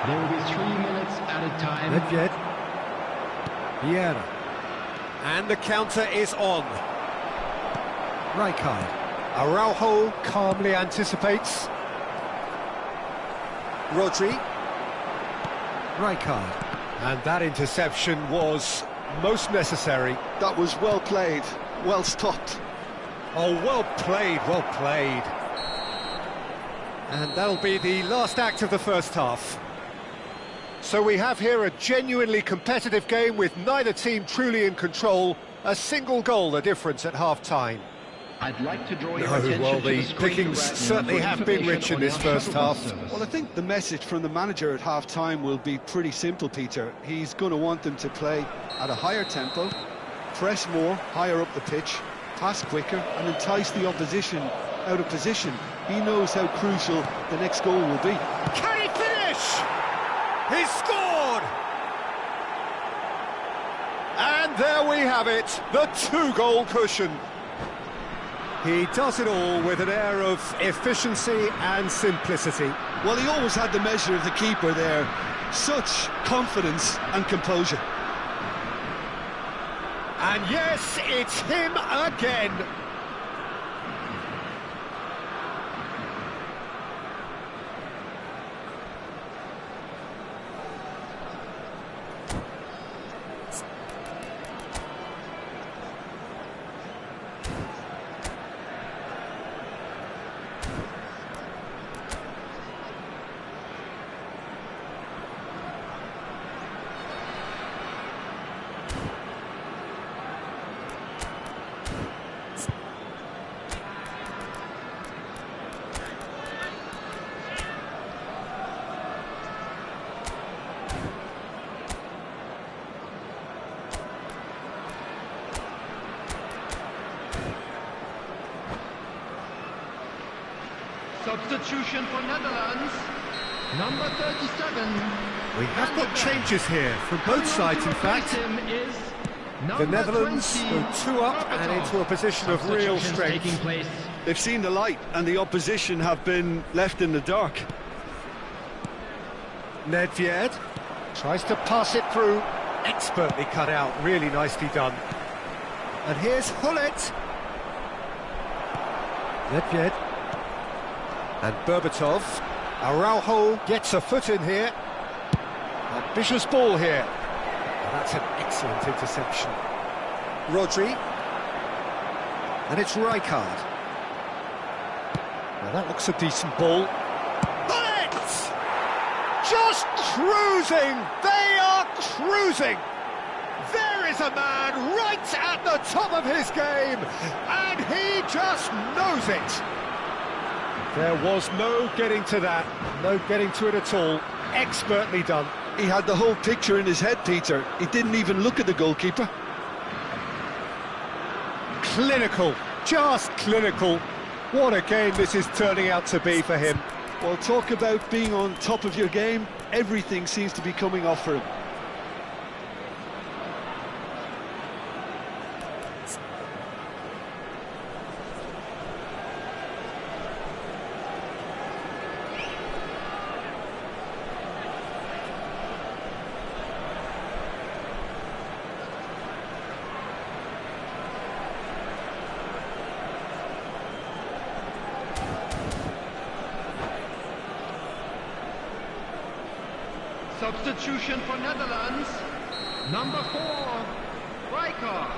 There will be 3 minutes at a time. Nedved. Vieira. And the counter is on. Rijkaard. Araujo calmly anticipates. Rodri. Rijkaard. And that interception was most necessary. That was well played, well stopped. Oh, well played, well played. And that'll be the last act of the first half. So we have here a genuinely competitive game with neither team truly in control. A single goal the difference at half-time. I'd like to draw your attention well, to the screen pickings right now certainly for have been rich information in on this the first Arsenal half. bus service. Well, I think the message from the manager at half-time will be pretty simple, Peter. He's going to want them to play at a higher tempo, press more, higher up the pitch, pass quicker, and entice the opposition out of position. He knows how crucial the next goal will be. Can he finish? He's scored! And there we have it, the two-goal cushion. He does it all with an air of efficiency and simplicity. Well, he always had the measure of the keeper there. Such confidence and composure. And yes, it's him again. Substitution for Netherlands, number 37. We have got changes here from both sides, in fact. The Netherlands go 2 up and into a position of real strength. They've seen the light and the opposition have been left in the dark. Nedved tries to pass it through, expertly cut out, really nicely done. And here's Hullet. Nedved. And Berbatov. Araujo gets a foot in here. Ambitious ball here. And that's an excellent interception. Rodri. And it's Rijkaard. Now that looks a decent ball. Bullet! cruising! They are cruising! There is a man right at the top of his game, and he just knows it. There was no getting to that, no getting to it at all. Expertly done. He had the whole picture in his head, Peter. He didn't even look at the goalkeeper. Clinical, just clinical. What a game this is turning out to be for him. Well, talk about being on top of your game. Everything seems to be coming off for him. Substitution for Netherlands. Number 4, Rijkaard.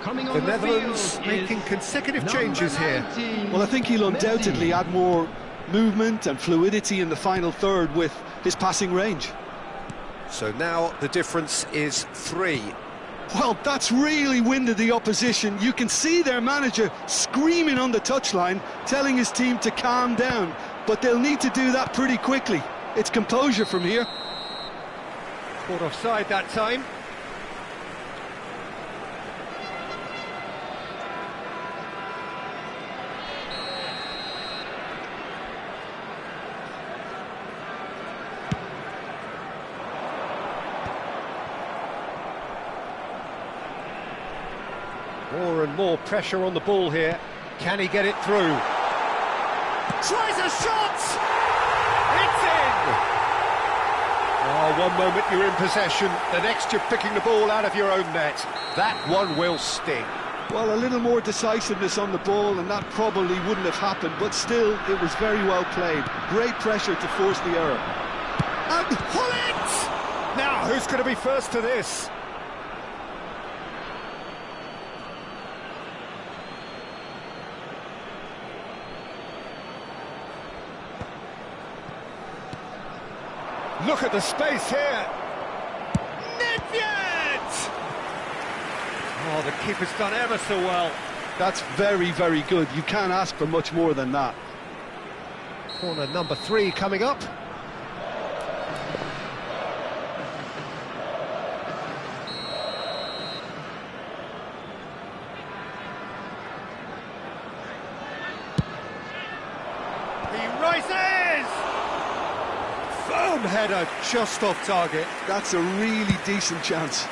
Coming on The the Netherlands field making is consecutive number changes here. 19, Well, I think he'll undoubtedly Messi. add more movement and fluidity in the final third with his passing range. So now the difference is 3. Well, that's really winded the opposition. You can see their manager screaming on the touchline, telling his team to calm down. But they'll need to do that pretty quickly. It's composure from here. Caught offside that time. More and more pressure on the ball here. Can he get it through? Tries a shot! It's in! Oh, one moment you're in possession, the next you're picking the ball out of your own net. That one will sting. Well, a little more decisiveness on the ball and that probably wouldn't have happened, but still, it was very well played. Great pressure to force the error. And Hullet! Now, who's going to be first to this? Look at the space here. Nedved! Oh, the keeper's done ever so well. That's very, very good. You can't ask for much more than that. Corner number 3 coming up. He rises! Firm header just off target. That's a really decent chance.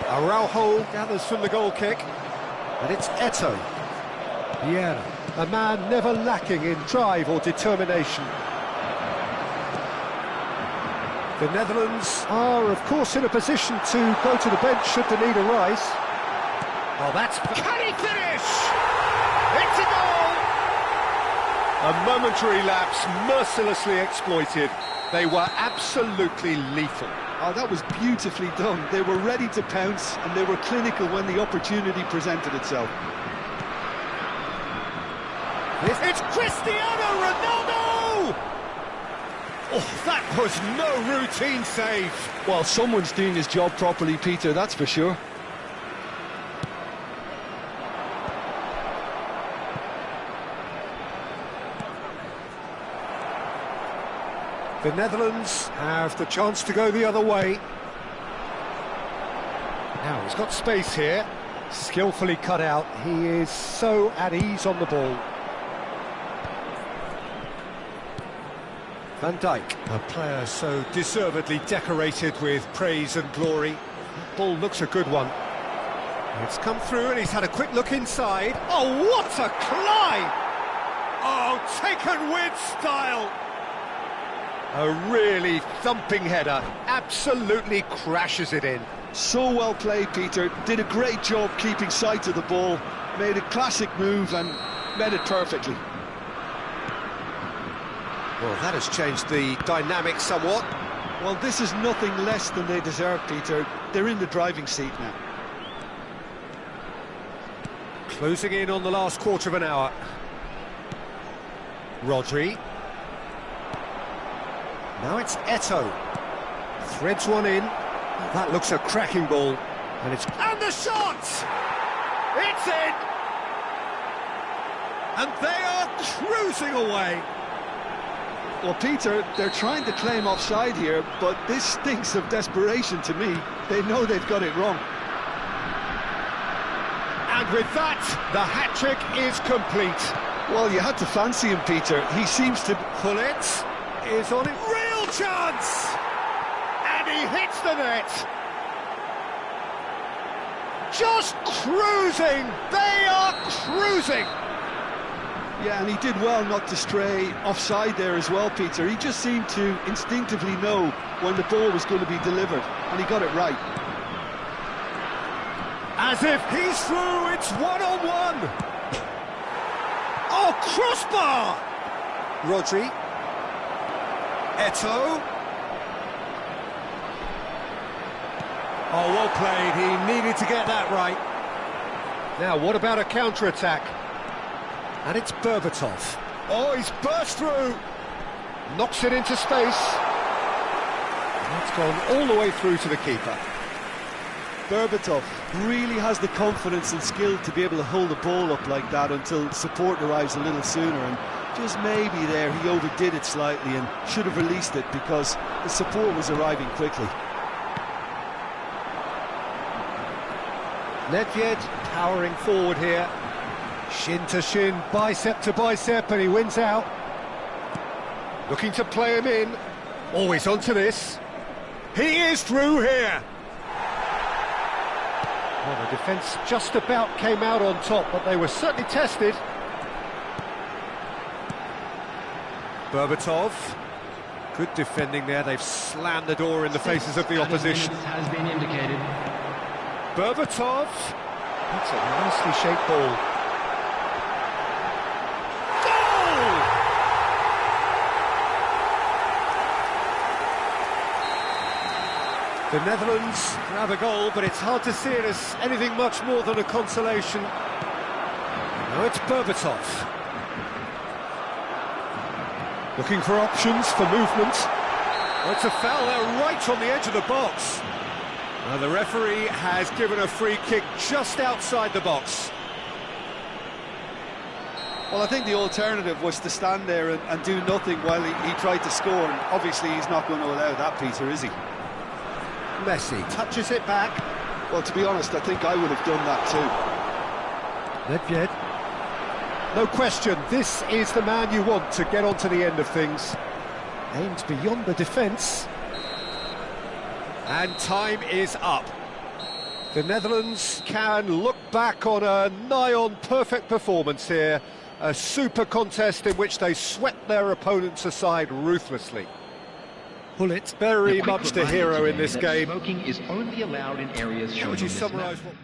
Araujo gathers from the goal kick, and it's Eto'o. Vieira, a man never lacking in drive or determination. The Netherlands are, of course, in a position to go to the bench should the need arise. Oh, that's... Can he finish? It's a goal! A momentary lapse, mercilessly exploited. They were absolutely lethal. Oh, that was beautifully done. They were ready to pounce and they were clinical when the opportunity presented itself. It's Cristiano Ronaldo! Oh, that was no routine save. Well, someone's doing his job properly, Peter, that's for sure. The Netherlands have the chance to go the other way. Now, he's got space here. Skillfully cut out. He is so at ease on the ball. Van Dijk, a player so deservedly decorated with praise and glory. That ball looks a good one. It's come through and he's had a quick look inside. Oh, what a climb! Oh, taken with style! A really thumping header, absolutely crashes it in. So well played, Peter. Did a great job keeping sight of the ball. Made a classic move and met it perfectly. Well, that has changed the dynamic somewhat. Well, this is nothing less than they deserve, Peter. They're in the driving seat now. Closing in on the last quarter of an hour. Rodri. Now it's Eto'o. Threads one in. That looks a cracking ball. And the shot! It's in! And they are cruising away. Well, Peter, they're trying to claim offside here, but this stinks of desperation to me. They know they've got it wrong. And with that, the hat-trick is complete. Well, you had to fancy him, Peter. He seems to... Pullet is on it. Real chance! And he hits the net. Just cruising! They are cruising! Yeah, and he did well not to stray offside there as well, Peter. He just seemed to instinctively know when the ball was going to be delivered, and he got it right. As if he's through, it's one-on-one! Oh, crossbar! Rodri. Eto'o. Oh, well played, he needed to get that right. Now, what about a counter-attack? And it's Berbatov. Oh, he's burst through! Knocks it into space. And that's gone all the way through to the keeper. Berbatov really has the confidence and skill to be able to hold the ball up like that until support arrives a little sooner, and just maybe there he overdid it slightly and should have released it because the support was arriving quickly. Nedved powering forward here. Shin to shin, bicep to bicep, and he wins out. Looking to play him in. Always onto this. He is through here. Well, the defence just about came out on top, but they were certainly tested. Berbatov. Good defending there. They've slammed the door in the faces of the opposition. Has been indicated. Berbatov. That's a nicely shaped ball. The Netherlands grab a goal, but it's hard to see it as anything much more than a consolation. Now it's Berbatov. Looking for options for movement. Oh, it's a foul there right on the edge of the box. Now the referee has given a free kick just outside the box. Well, I think the alternative was to stand there and do nothing while he tried to score, and obviously he's not going to allow that, Peter, is he? Messi touches it back. Well, to be honest, I think I would have done that too. Nedved. No question, this is the man you want to get onto the end of things. Aimed beyond the defence. And time is up. The Netherlands can look back on a nigh-on perfect performance here. A super contest in which they swept their opponents aside ruthlessly. Pullet, very much the hero in this game. Smoking is only allowed in areas shown. How would you on this summarise map. what...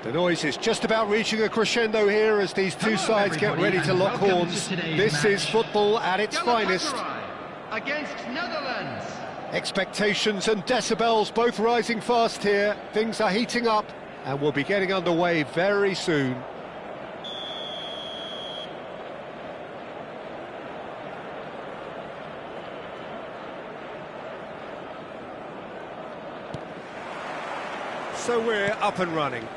The noise is just about reaching a crescendo here as these two sides get ready to lock horns. This is football at its finest. Against Netherlands. Expectations and decibels both rising fast here. Things are heating up and we'll be getting underway very soon. So we're up and running.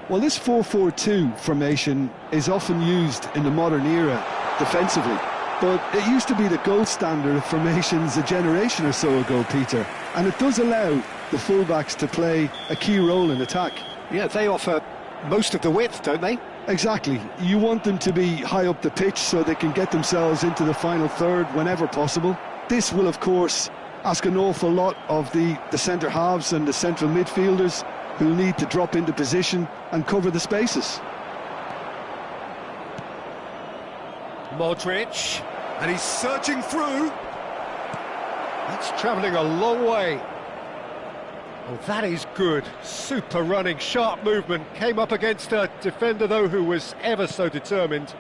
Well, this 4-4-2 formation is often used in the modern era defensively, but it used to be the gold standard of formations a generation or so ago, Peter, and it does allow the fullbacks to play a key role in attack. Yeah, they offer most of the width, don't they? Exactly. You want them to be high up the pitch so they can get themselves into the final third whenever possible. This will, of course, ask an awful lot of the centre halves and the central midfielders, who'll need to drop into position and cover the spaces. Modric, and he's surging through. That's travelling a long way. Oh, that is good. Super running, sharp movement. Came up against a defender, though, who was ever so determined.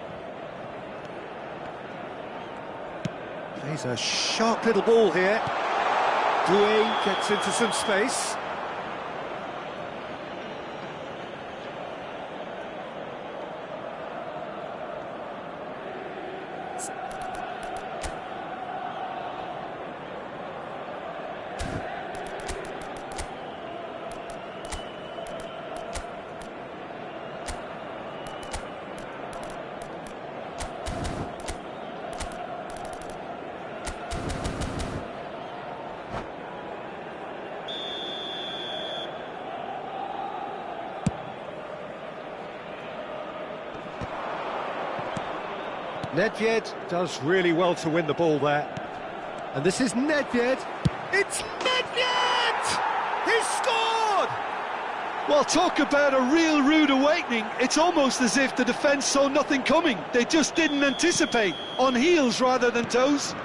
Plays a sharp little ball here. Doué gets into some space. Nedved does really well to win the ball there. And this is Nedved. It's Nedved! He's scored! Well, talk about a real rude awakening. It's almost as if the defence saw nothing coming. They just didn't anticipate, on heels rather than toes.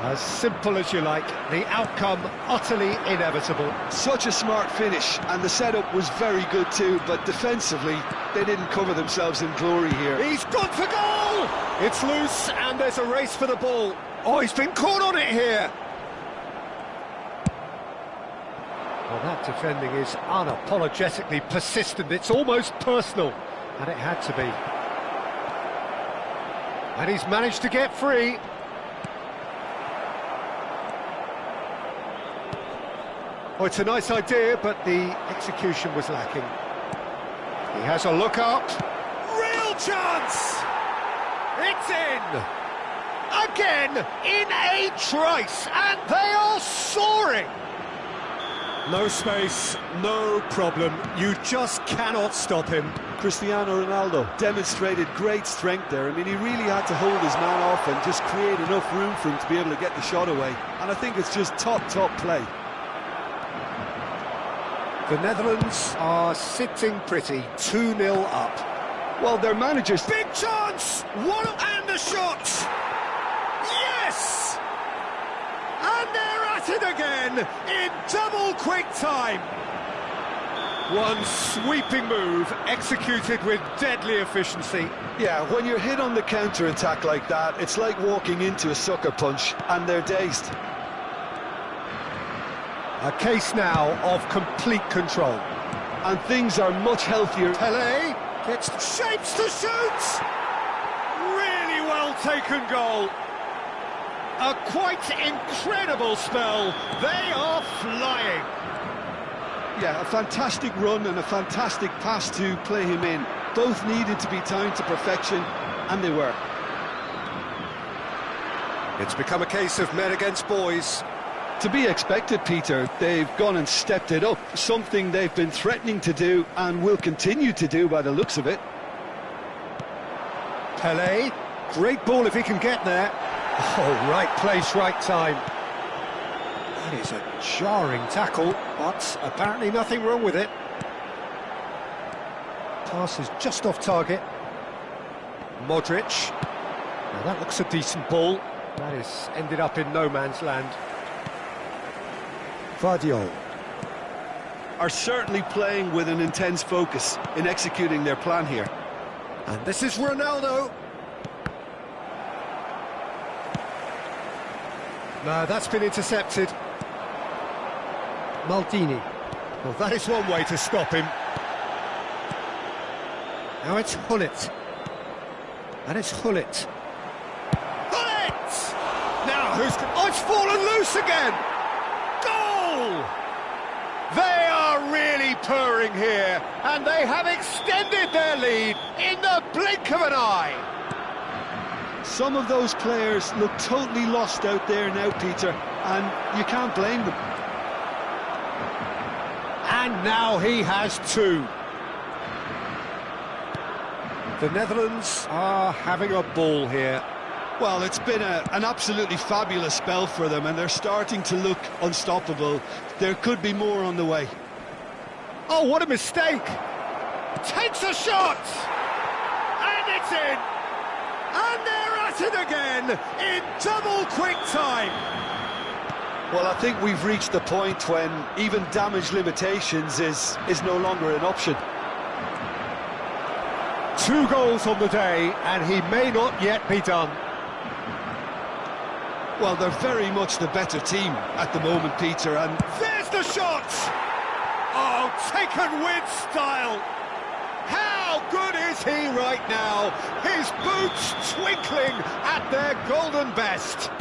As simple as you like, the outcome utterly inevitable. Such a smart finish, and the setup was very good too, but defensively, they didn't cover themselves in glory here. He's gone for goal! It's loose, and there's a race for the ball. Oh, he's been caught on it here! Well, that defending is unapologetically persistent. It's almost personal, and it had to be. And he's managed to get free. Oh, it's a nice idea, but the execution was lacking. He has a look up. Real chance! It's in! Again, in a trice, and they are soaring! No space, no problem. You just cannot stop him. Cristiano Ronaldo demonstrated great strength there. I mean, he really had to hold his man off and just create enough room for him to be able to get the shot away. And I think it's just top play. The Netherlands are sitting pretty, 2-0 up. Well, their managers... Big chance! One and a shot! Yes! And they're at it again in double quick time. One sweeping move executed with deadly efficiency. Yeah, when you're hit on the counter-attack like that, it's like walking into a sucker punch, and they're dazed. A case now of complete control. And things are much healthier. Pelé gets shapes to shoot! Really well taken goal. A quite incredible spell. They are flying. Yeah, a fantastic run and a fantastic pass to play him in. Both needed to be timed to perfection, and they were. It's become a case of men against boys. To be expected, Peter. They've gone and stepped it up, something they've been threatening to do and will continue to do by the looks of it. Pelé, great ball if he can get there. Oh, right place, right time. That is a jarring tackle, but apparently nothing wrong with it. Pass is just off target. Modric. Now that looks a decent ball. That is ended up in no man's land. Vardiol. Are certainly playing with an intense focus in executing their plan here. And this is Ronaldo. No, that's been intercepted. Maldini. Well, that is one way to stop him. Now it's Hullet. And it's Hullet. Hullet! Now who's... Oh, it's fallen loose again! Goal! They are really purring here, and they have extended their lead in the blink of an eye. Some of those players look totally lost out there now, Peter, and you can't blame them. And now he has two. The Netherlands are having a ball here. Well, it's been an absolutely fabulous spell for them, and they're starting to look unstoppable. There could be more on the way. Oh, what a mistake! Takes a shot! And it's in! And they're at it again in double quick time! Well, I think we've reached the point when even damage limitations is no longer an option. 2 goals on the day, and he may not yet be done. Well, they're very much the better team at the moment, Peter, and... There's the shot! Oh, taken with style! How good is he right now? His boots twinkling at their golden best.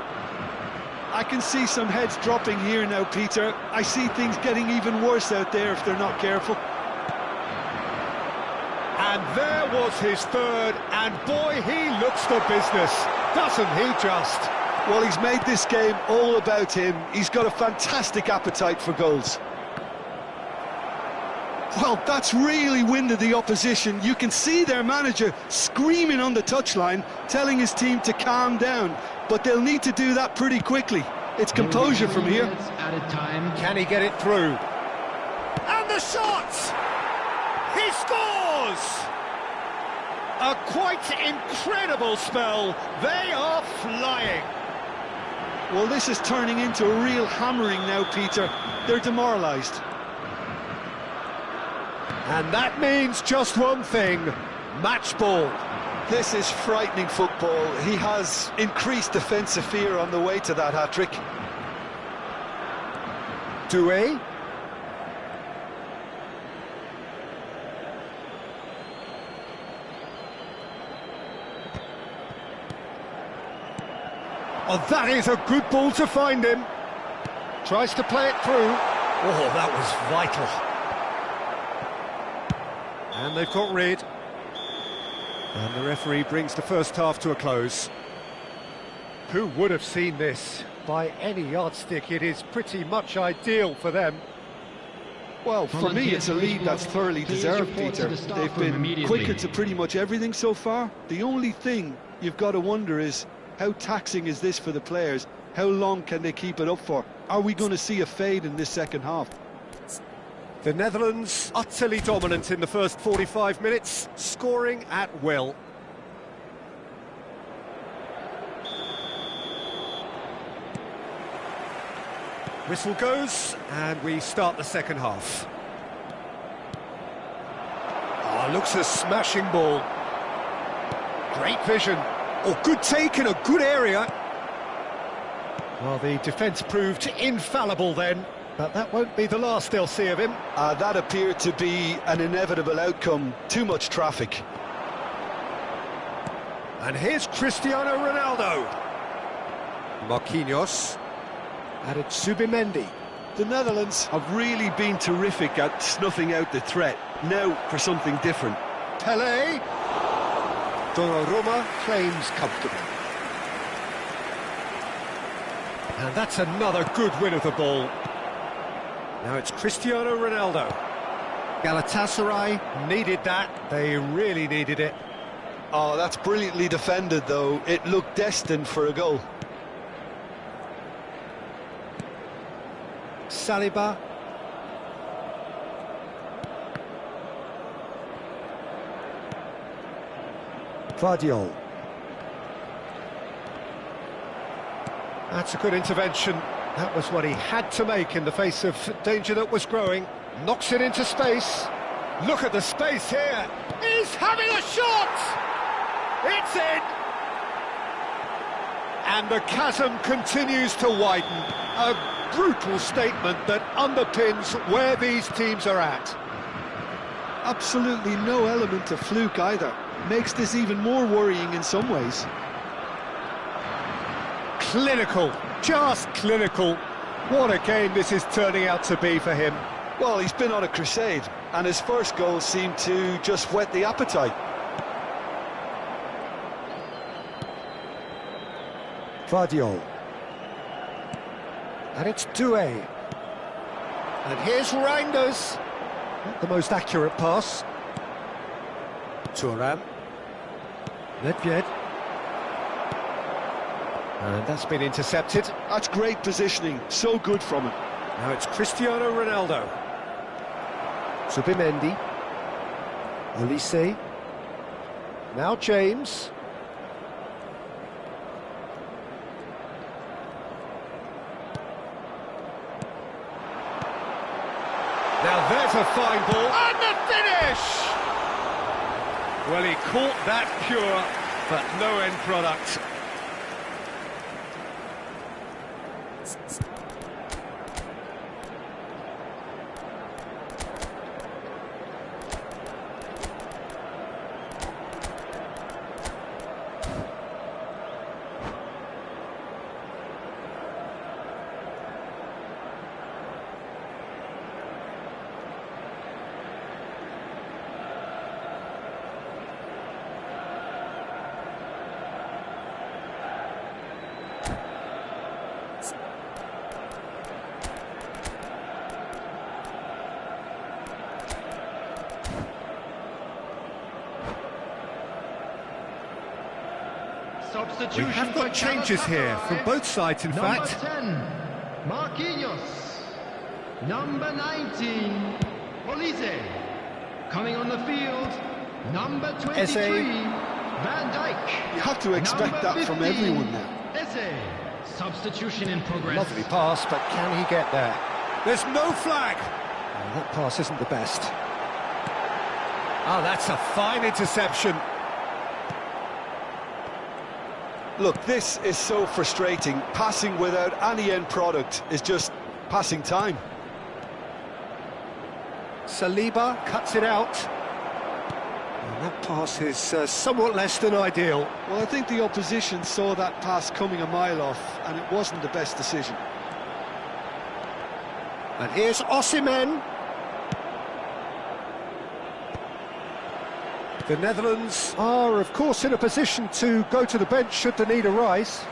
I can see some heads dropping here now, Peter. I see things getting even worse out there if they're not careful. And there was his third, and boy, he looks the business, doesn't he just? Well, he's made this game all about him. He's got a fantastic appetite for goals. Well, that's really winded the opposition. You can see their manager screaming on the touchline, telling his team to calm down, but they'll need to do that pretty quickly. It's composure from here. At a time. Can he get it through? And the shot! He scores! A quite incredible spell. They are flying. Well, this is turning into a real hammering now, Peter. They're demoralised. And that means just one thing, match ball. This is frightening football. He has increased defensive fear on the way to that hat-trick. Doué. Oh, that is a good ball to find him. Tries to play it through. Oh, that was vital. And they've got rid. And the referee brings the first half to a close. Who would have seen this? By any yardstick, it is pretty much ideal for them. Well, for me, it's a lead that's thoroughly deserved, Peter. They've been quicker to pretty much everything so far. The only thing you've got to wonder is, how taxing is this for the players? How long can they keep it up for? Are we going to see a fade in this second half? The Netherlands utterly dominant in the first 45 minutes, scoring at will. Whistle goes, and we start the second half. Oh, looks a smashing ball. Great vision. Oh, good take in a good area. Well, the defence proved infallible then, but that won't be the last they'll see of him. That appeared to be an inevitable outcome. Too much traffic. And here's Cristiano Ronaldo. Marquinhos. And it's Zubimendi. The Netherlands have really been terrific at snuffing out the threat. Now for something different. Pelé. Donnarumma claims comfortable. And that's another good win of the ball. Now it's Cristiano Ronaldo. Galatasaray needed that. They really needed it. Oh, that's brilliantly defended, though. It looked destined for a goal. Saliba. Gvardiol. That's a good intervention. That was what he had to make in the face of danger that was growing. Knocks it into space. Look at the space here. He's having a shot! It's in! And the chasm continues to widen. A brutal statement that underpins where these teams are at. Absolutely no element of fluke either. Makes this even more worrying in some ways. Clinical, just clinical. What a game this is turning out to be for him. Well, he's been on a crusade, and his first goal seemed to just whet the appetite. Gvardiol. And it's Doué. And here's Reinders. Not the most accurate pass. Thuram. Nedved. And that's been intercepted. That's great positioning, so good from him. Now it's Cristiano Ronaldo. Zubimendi. Olise. Now James. Now there's a fine ball, and the finish! Well, he caught that pure, but no end product. Substitution. We have got changes here from both sides, in fact. Number 10, Marquinhos. Number 19, Olise. Coming on the field, number 23, Eze. Van Dijk. You have to expect Number that from 15, everyone now. Eze. Substitution in progress. Lovely pass, but can he get there? There's no flag! Oh, that pass isn't the best. Oh, that's a fine interception. Look, this is so frustrating. Passing without any end product is just passing time. Saliba cuts it out. And that pass is somewhat less than ideal. Well, I think the opposition saw that pass coming a mile off, and it wasn't the best decision. And here's Osimhen. The Netherlands are, of course, in a position to go to the bench should the need arise.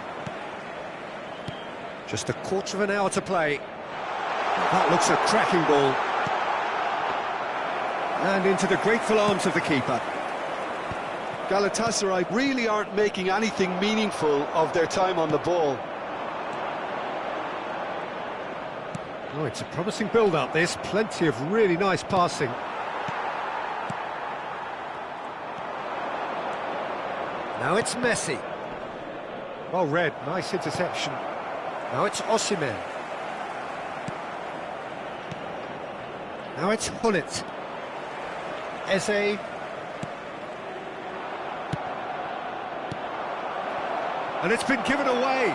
Just a quarter of an hour to play. That looks a cracking ball. And into the grateful arms of the keeper. Galatasaray really aren't making anything meaningful of their time on the ball. Oh, it's a promising build-up, this. Plenty of really nice passing. Now it's Messi. Well read, nice interception. Now it's Osimhen. Now it's Hullet. Eze. And it's been given away.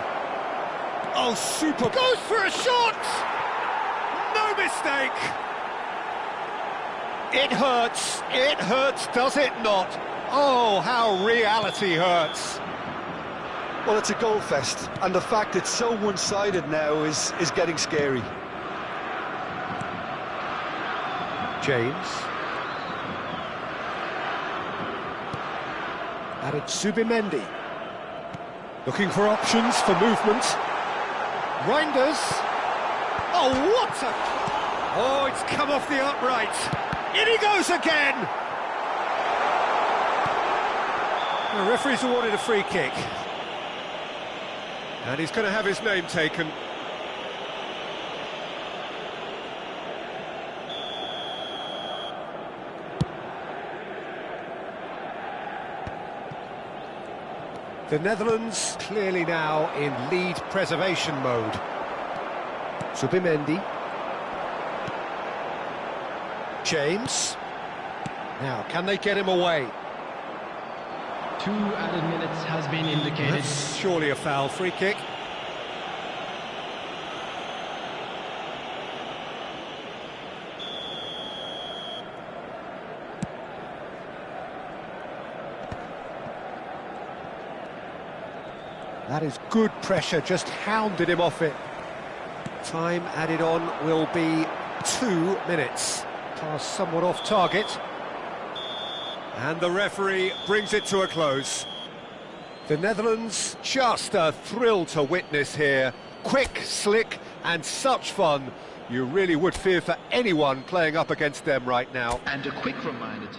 Oh, super. Goes for a shot! No mistake! It hurts, does it not? Oh, how reality hurts. Well, it's a goal fest, and the fact it's so one-sided now is getting scary. James. Added Subimendi. Looking for options for movement. Reinders. Oh, what a... Oh, it's come off the upright. In he goes again! The referee's awarded a free kick. And he's going to have his name taken. The Netherlands clearly now in lead preservation mode. Subimendi. James. Now, can they get him away? 2 added minutes has been indicated. That's surely a foul. Free kick. That is good pressure, just hounded him off it. Time added on will be 2 minutes. Pass somewhat off target. And the referee brings it to a close. The Netherlands, just a thrill to witness here. Quick, slick, and such fun. You really would fear for anyone playing up against them right now. And a quick reminder to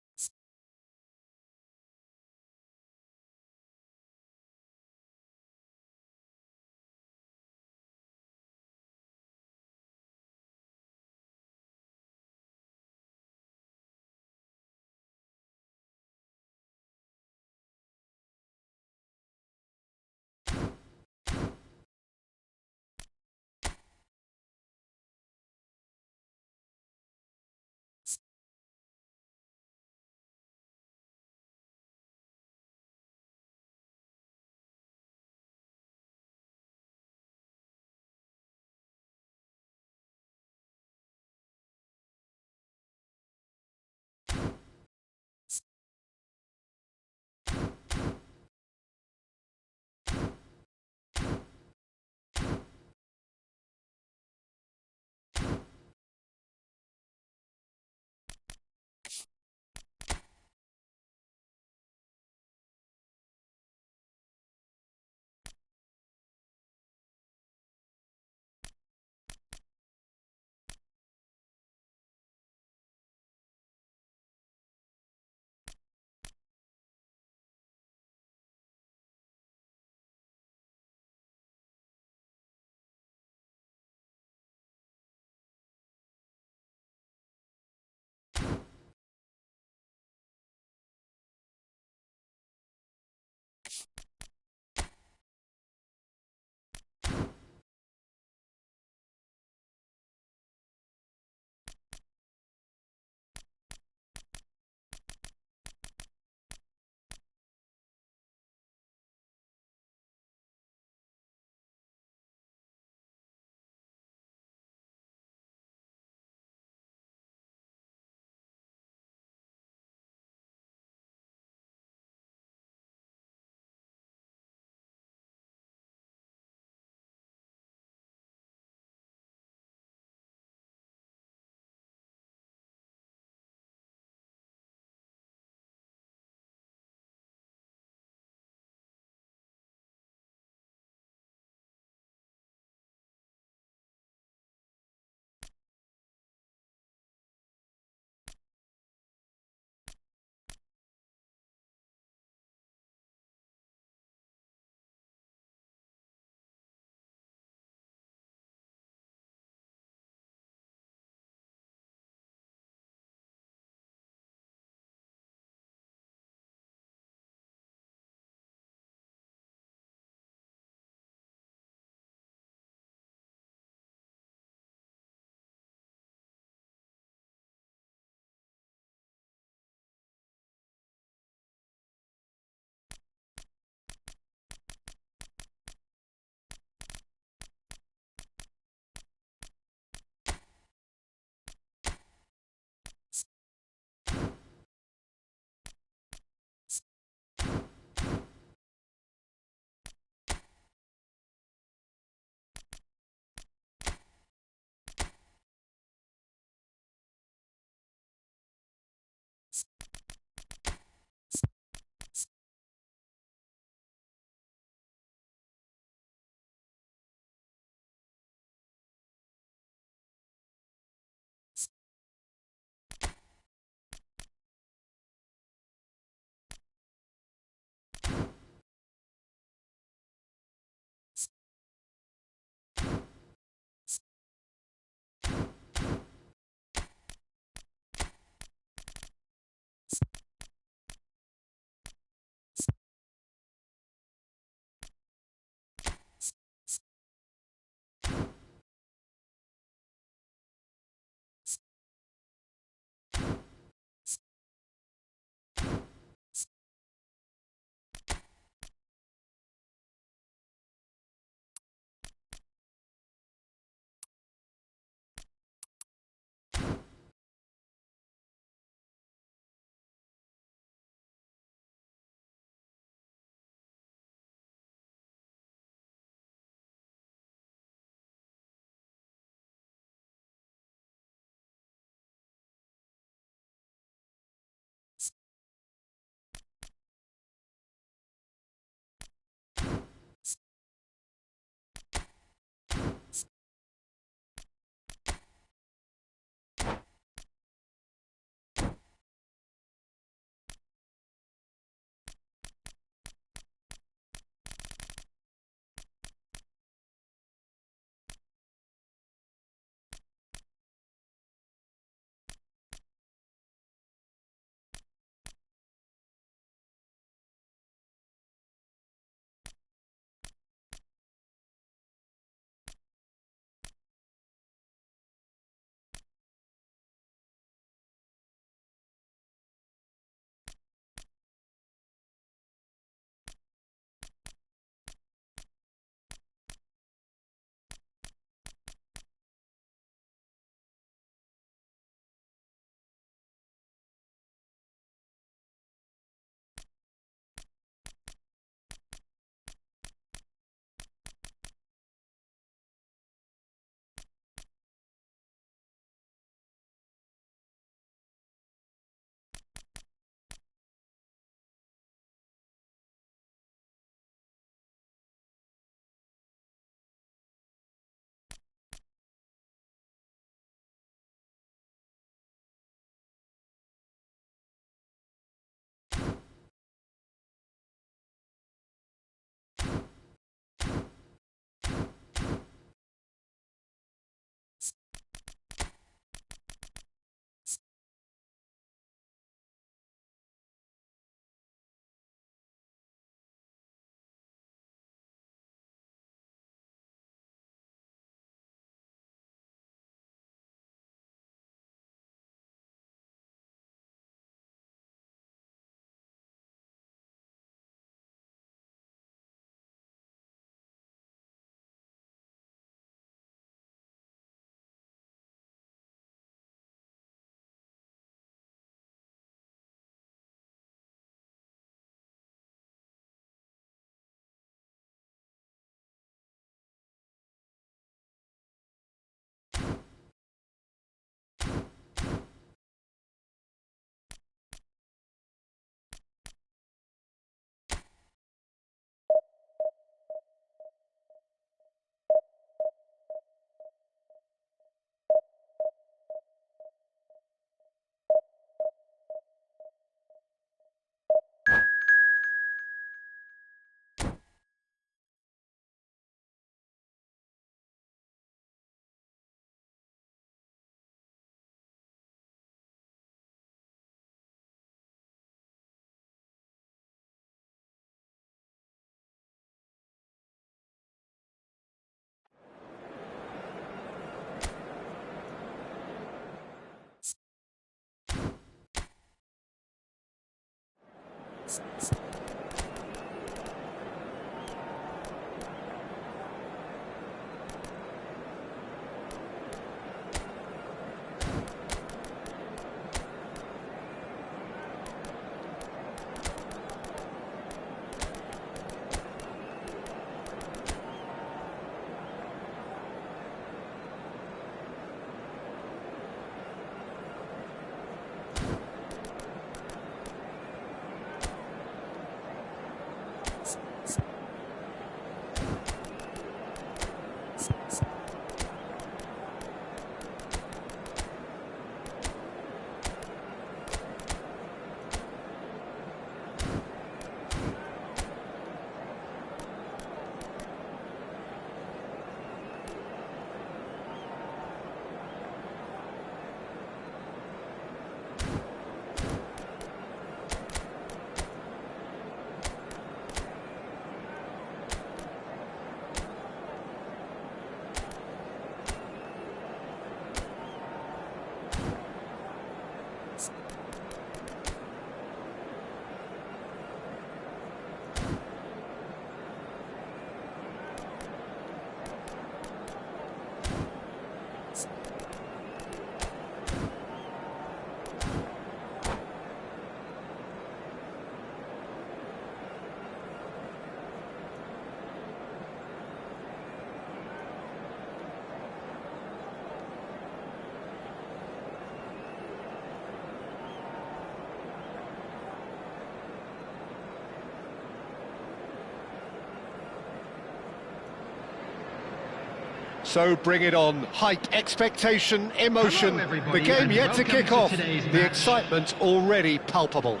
So bring it on. Hype, expectation, emotion. Hello, everybody, The game and yet to welcome kick to off. today's The match. excitement already palpable.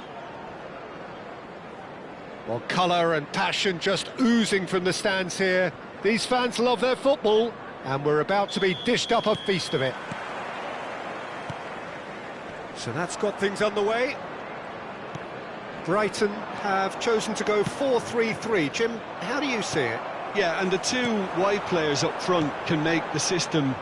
Well, colour and passion just oozing from the stands here. These fans love their football, and we're about to be dished up a feast of it. So that's got things underway. Brighton have chosen to go 4-3-3. Jim, how do you see it? Yeah, and the two wide players up front can make the system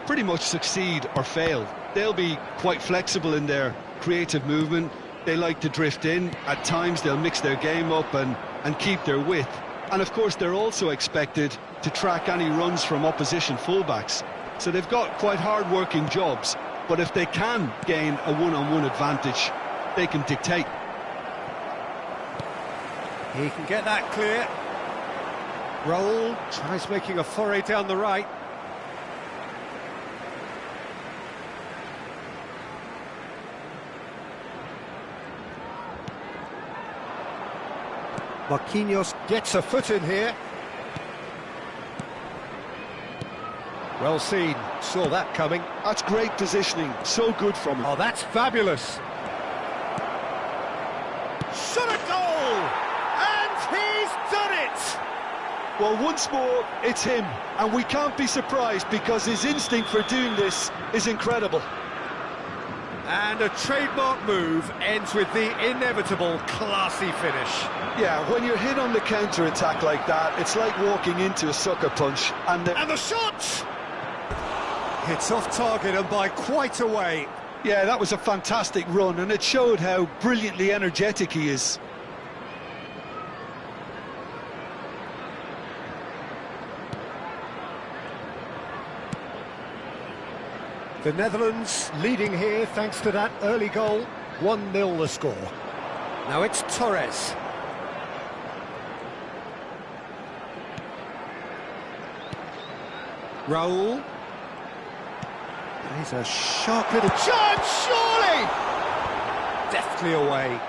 pretty much succeed or fail. They'll be quite flexible in their creative movement. They like to drift in. At times they'll mix their game up and keep their width. And of course they're also expected to track any runs from opposition fullbacks. So they've got quite hard-working jobs, but if they can gain a one-on-one advantage, they can dictate. He can get that clear. Raul tries making a foray down the right. Marquinhos gets a foot in here. Well seen, saw that coming. That's great positioning, so good from him. Oh, that's fabulous. Shot a goal! And he's done it! Well, once more, it's him, and we can't be surprised because his instinct for doing this is incredible. And a trademark move ends with the inevitable classy finish. Yeah, when you're hit on the counter-attack like that, it's like walking into a sucker punch. And the shot! It's off target and by quite a way. yeah, that was a fantastic run, and it showed how brilliantly energetic he is. The Netherlands leading here thanks to that early goal. 1-0 the score. Now it's Torres. Raul. He's a sharp little chance, surely! Deftly away.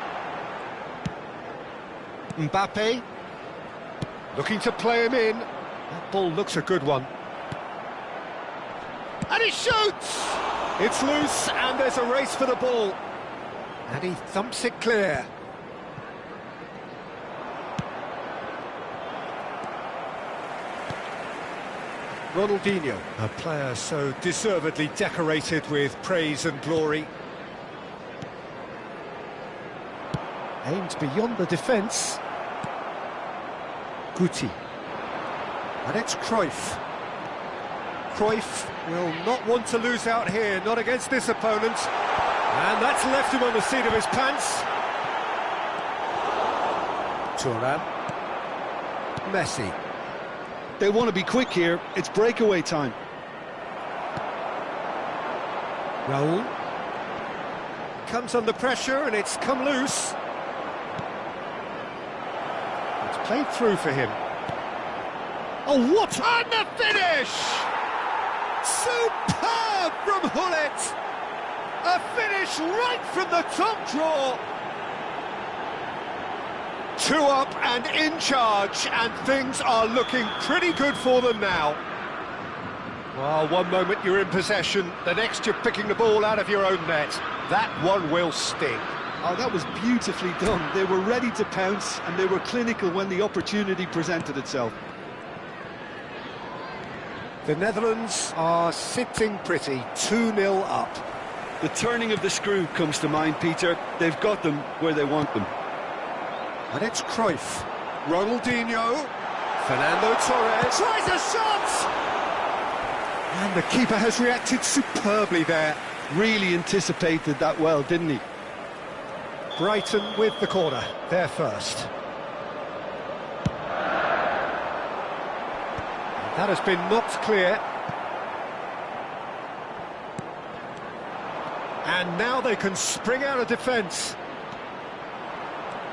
Mbappe. Looking to play him in. That ball looks a good one. And he shoots! It's loose, and there's a race for the ball. And he thumps it clear. Ronaldinho, a player so deservedly decorated with praise and glory. Aimed beyond the defence. Guti. And it's Cruyff. Cruyff will not want to lose out here, not against this opponent. And that's left him on the seat of his pants. Thuram. Messi. They want to be quick here. It's breakaway time. Raul. Comes under pressure and it's come loose. It's played through for him. Oh, what? And the finish! Superb from Gullit! A finish right from the top draw. 2 up and in charge, and things are looking pretty good for them now. Well, one moment you're in possession, the next you're picking the ball out of your own net. That one will sting. Oh, that was beautifully done. They were ready to pounce, and they were clinical when the opportunity presented itself. The Netherlands are sitting pretty, 2-0 up. The turning of the screw comes to mind, Peter. They've got them where they want them. And it's Cruyff. Ronaldinho. Fernando Torres. Tries a shot! And the keeper has reacted superbly there. Really anticipated that well, didn't he? Brighton with the corner, they're first. That has been knocked clear. And now they can spring out of defence.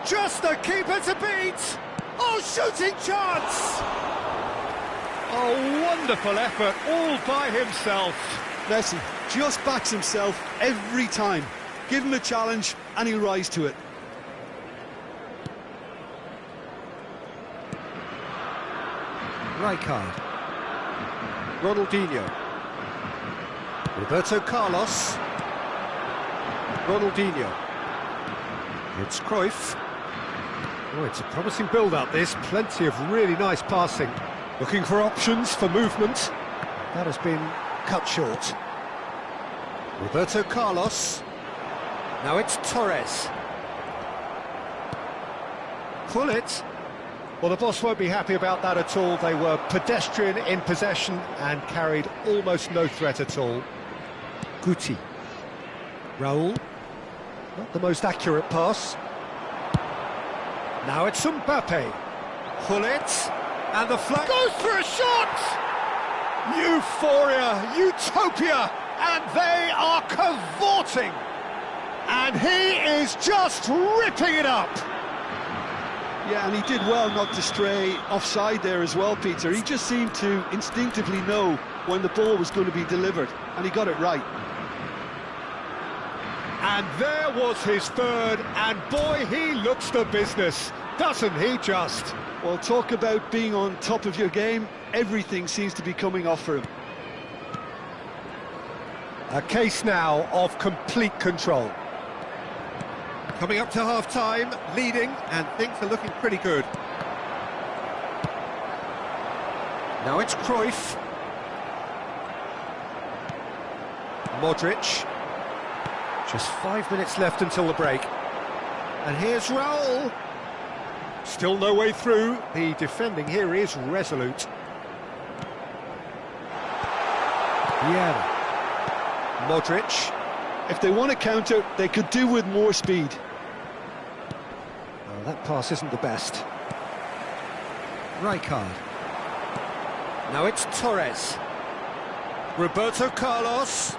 Just the keeper to beat! Oh, shooting chance! Oh, wonderful effort, all by himself. Messi just backs himself every time. Give him a challenge and he'll rise to it. Rijkaard. Ronaldinho. Roberto Carlos. Ronaldinho. It's Cruyff. Oh, it's a promising build-up, this. Plenty of really nice passing. Looking for options for movement. That has been cut short. Roberto Carlos. Now it's Torres. Pull it. Well, the boss won't be happy about that at all. They were pedestrian in possession and carried almost no threat at all. Guti. Raul. Not the most accurate pass. Now it's Mbappe. Pull it. And the flag goes for a shot! Euphoria, utopia, and they are cavorting. And he is just ripping it up. Yeah, and he did well not to stray offside there as well, Peter. He just seemed to instinctively know when the ball was going to be delivered, and he got it right. And there was his third, and boy, he looks the business, doesn't he just? Well, talk about being on top of your game. Everything seems to be coming off for him. A case now of complete control. Coming up to half-time, leading, and things are looking pretty good. Now it's Cruyff. Modric. Just 5 minutes left until the break. And here's Raul. Still no way through. The defending here is resolute. Vieira. Modric. If they want to counter, they could do with more speed. Oh, that pass isn't the best. Rijkaard. Now it's Torres. Roberto Carlos.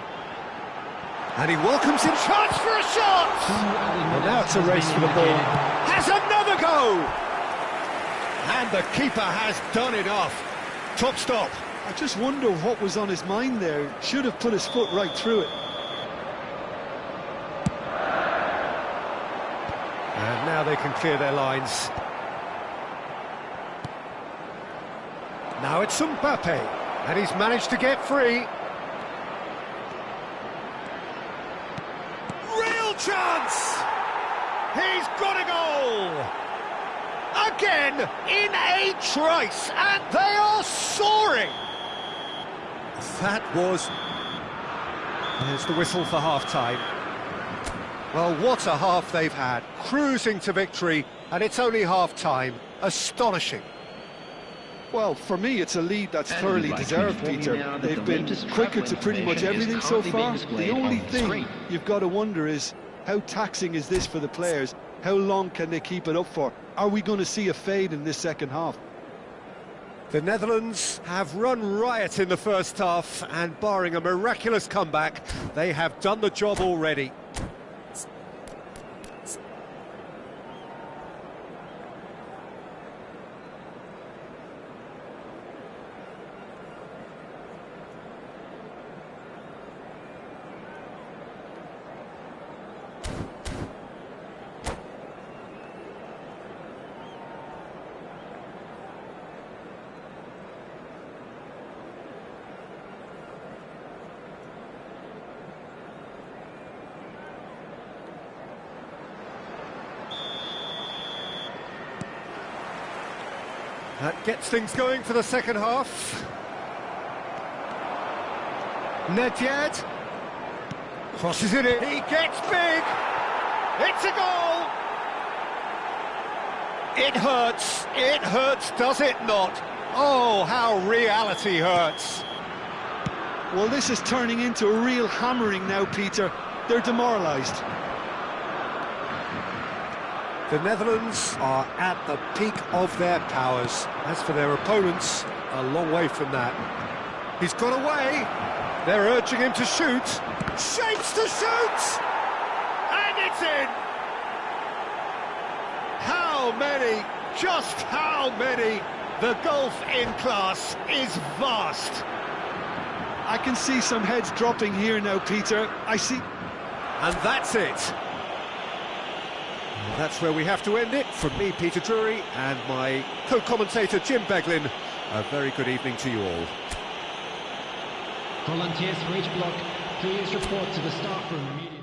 And he welcomes in. Chance for a shot! And now it's a race for the ball. Has another go! And the keeper has done enough. Top stop. I just wonder what was on his mind there. Should have put his foot right through it. And now they can clear their lines. Now it's Mbappe. And he's managed to get free. Chance! He's got a goal! Again, in a trice, and they are soaring! That was... There's the whistle for half-time. Well, what a half they've had. Cruising to victory, and it's only half-time. Astonishing. Well, for me, it's a lead that's thoroughly deserved, Peter. They've been quicker to pretty much everything so far. The only thing you've got to wonder is, how taxing is this for the players? How long can they keep it up for? are we going to see a fade in this second half? The Netherlands have run riot in the first half, and barring a miraculous comeback, they have done the job already. That gets things going for the second half. Nedved crosses it in. He gets big. It's a goal. It hurts, does it not? Oh, how reality hurts. Well, this is turning into a real hammering now, Peter. They're demoralised. The Netherlands are at the peak of their powers. As for their opponents, a long way from that. He's got away. They're urging him to shoot. Shapes to shoot! And it's in! How many? Just how many? The gulf in class is vast. I can see some heads dropping here now, Peter. I see... And that's it. That's where we have to end it. From me, Peter Drury, and my co-commentator, Jim Beglin, a very good evening to you all. Volunteers for each block, please report to the staff room immediately.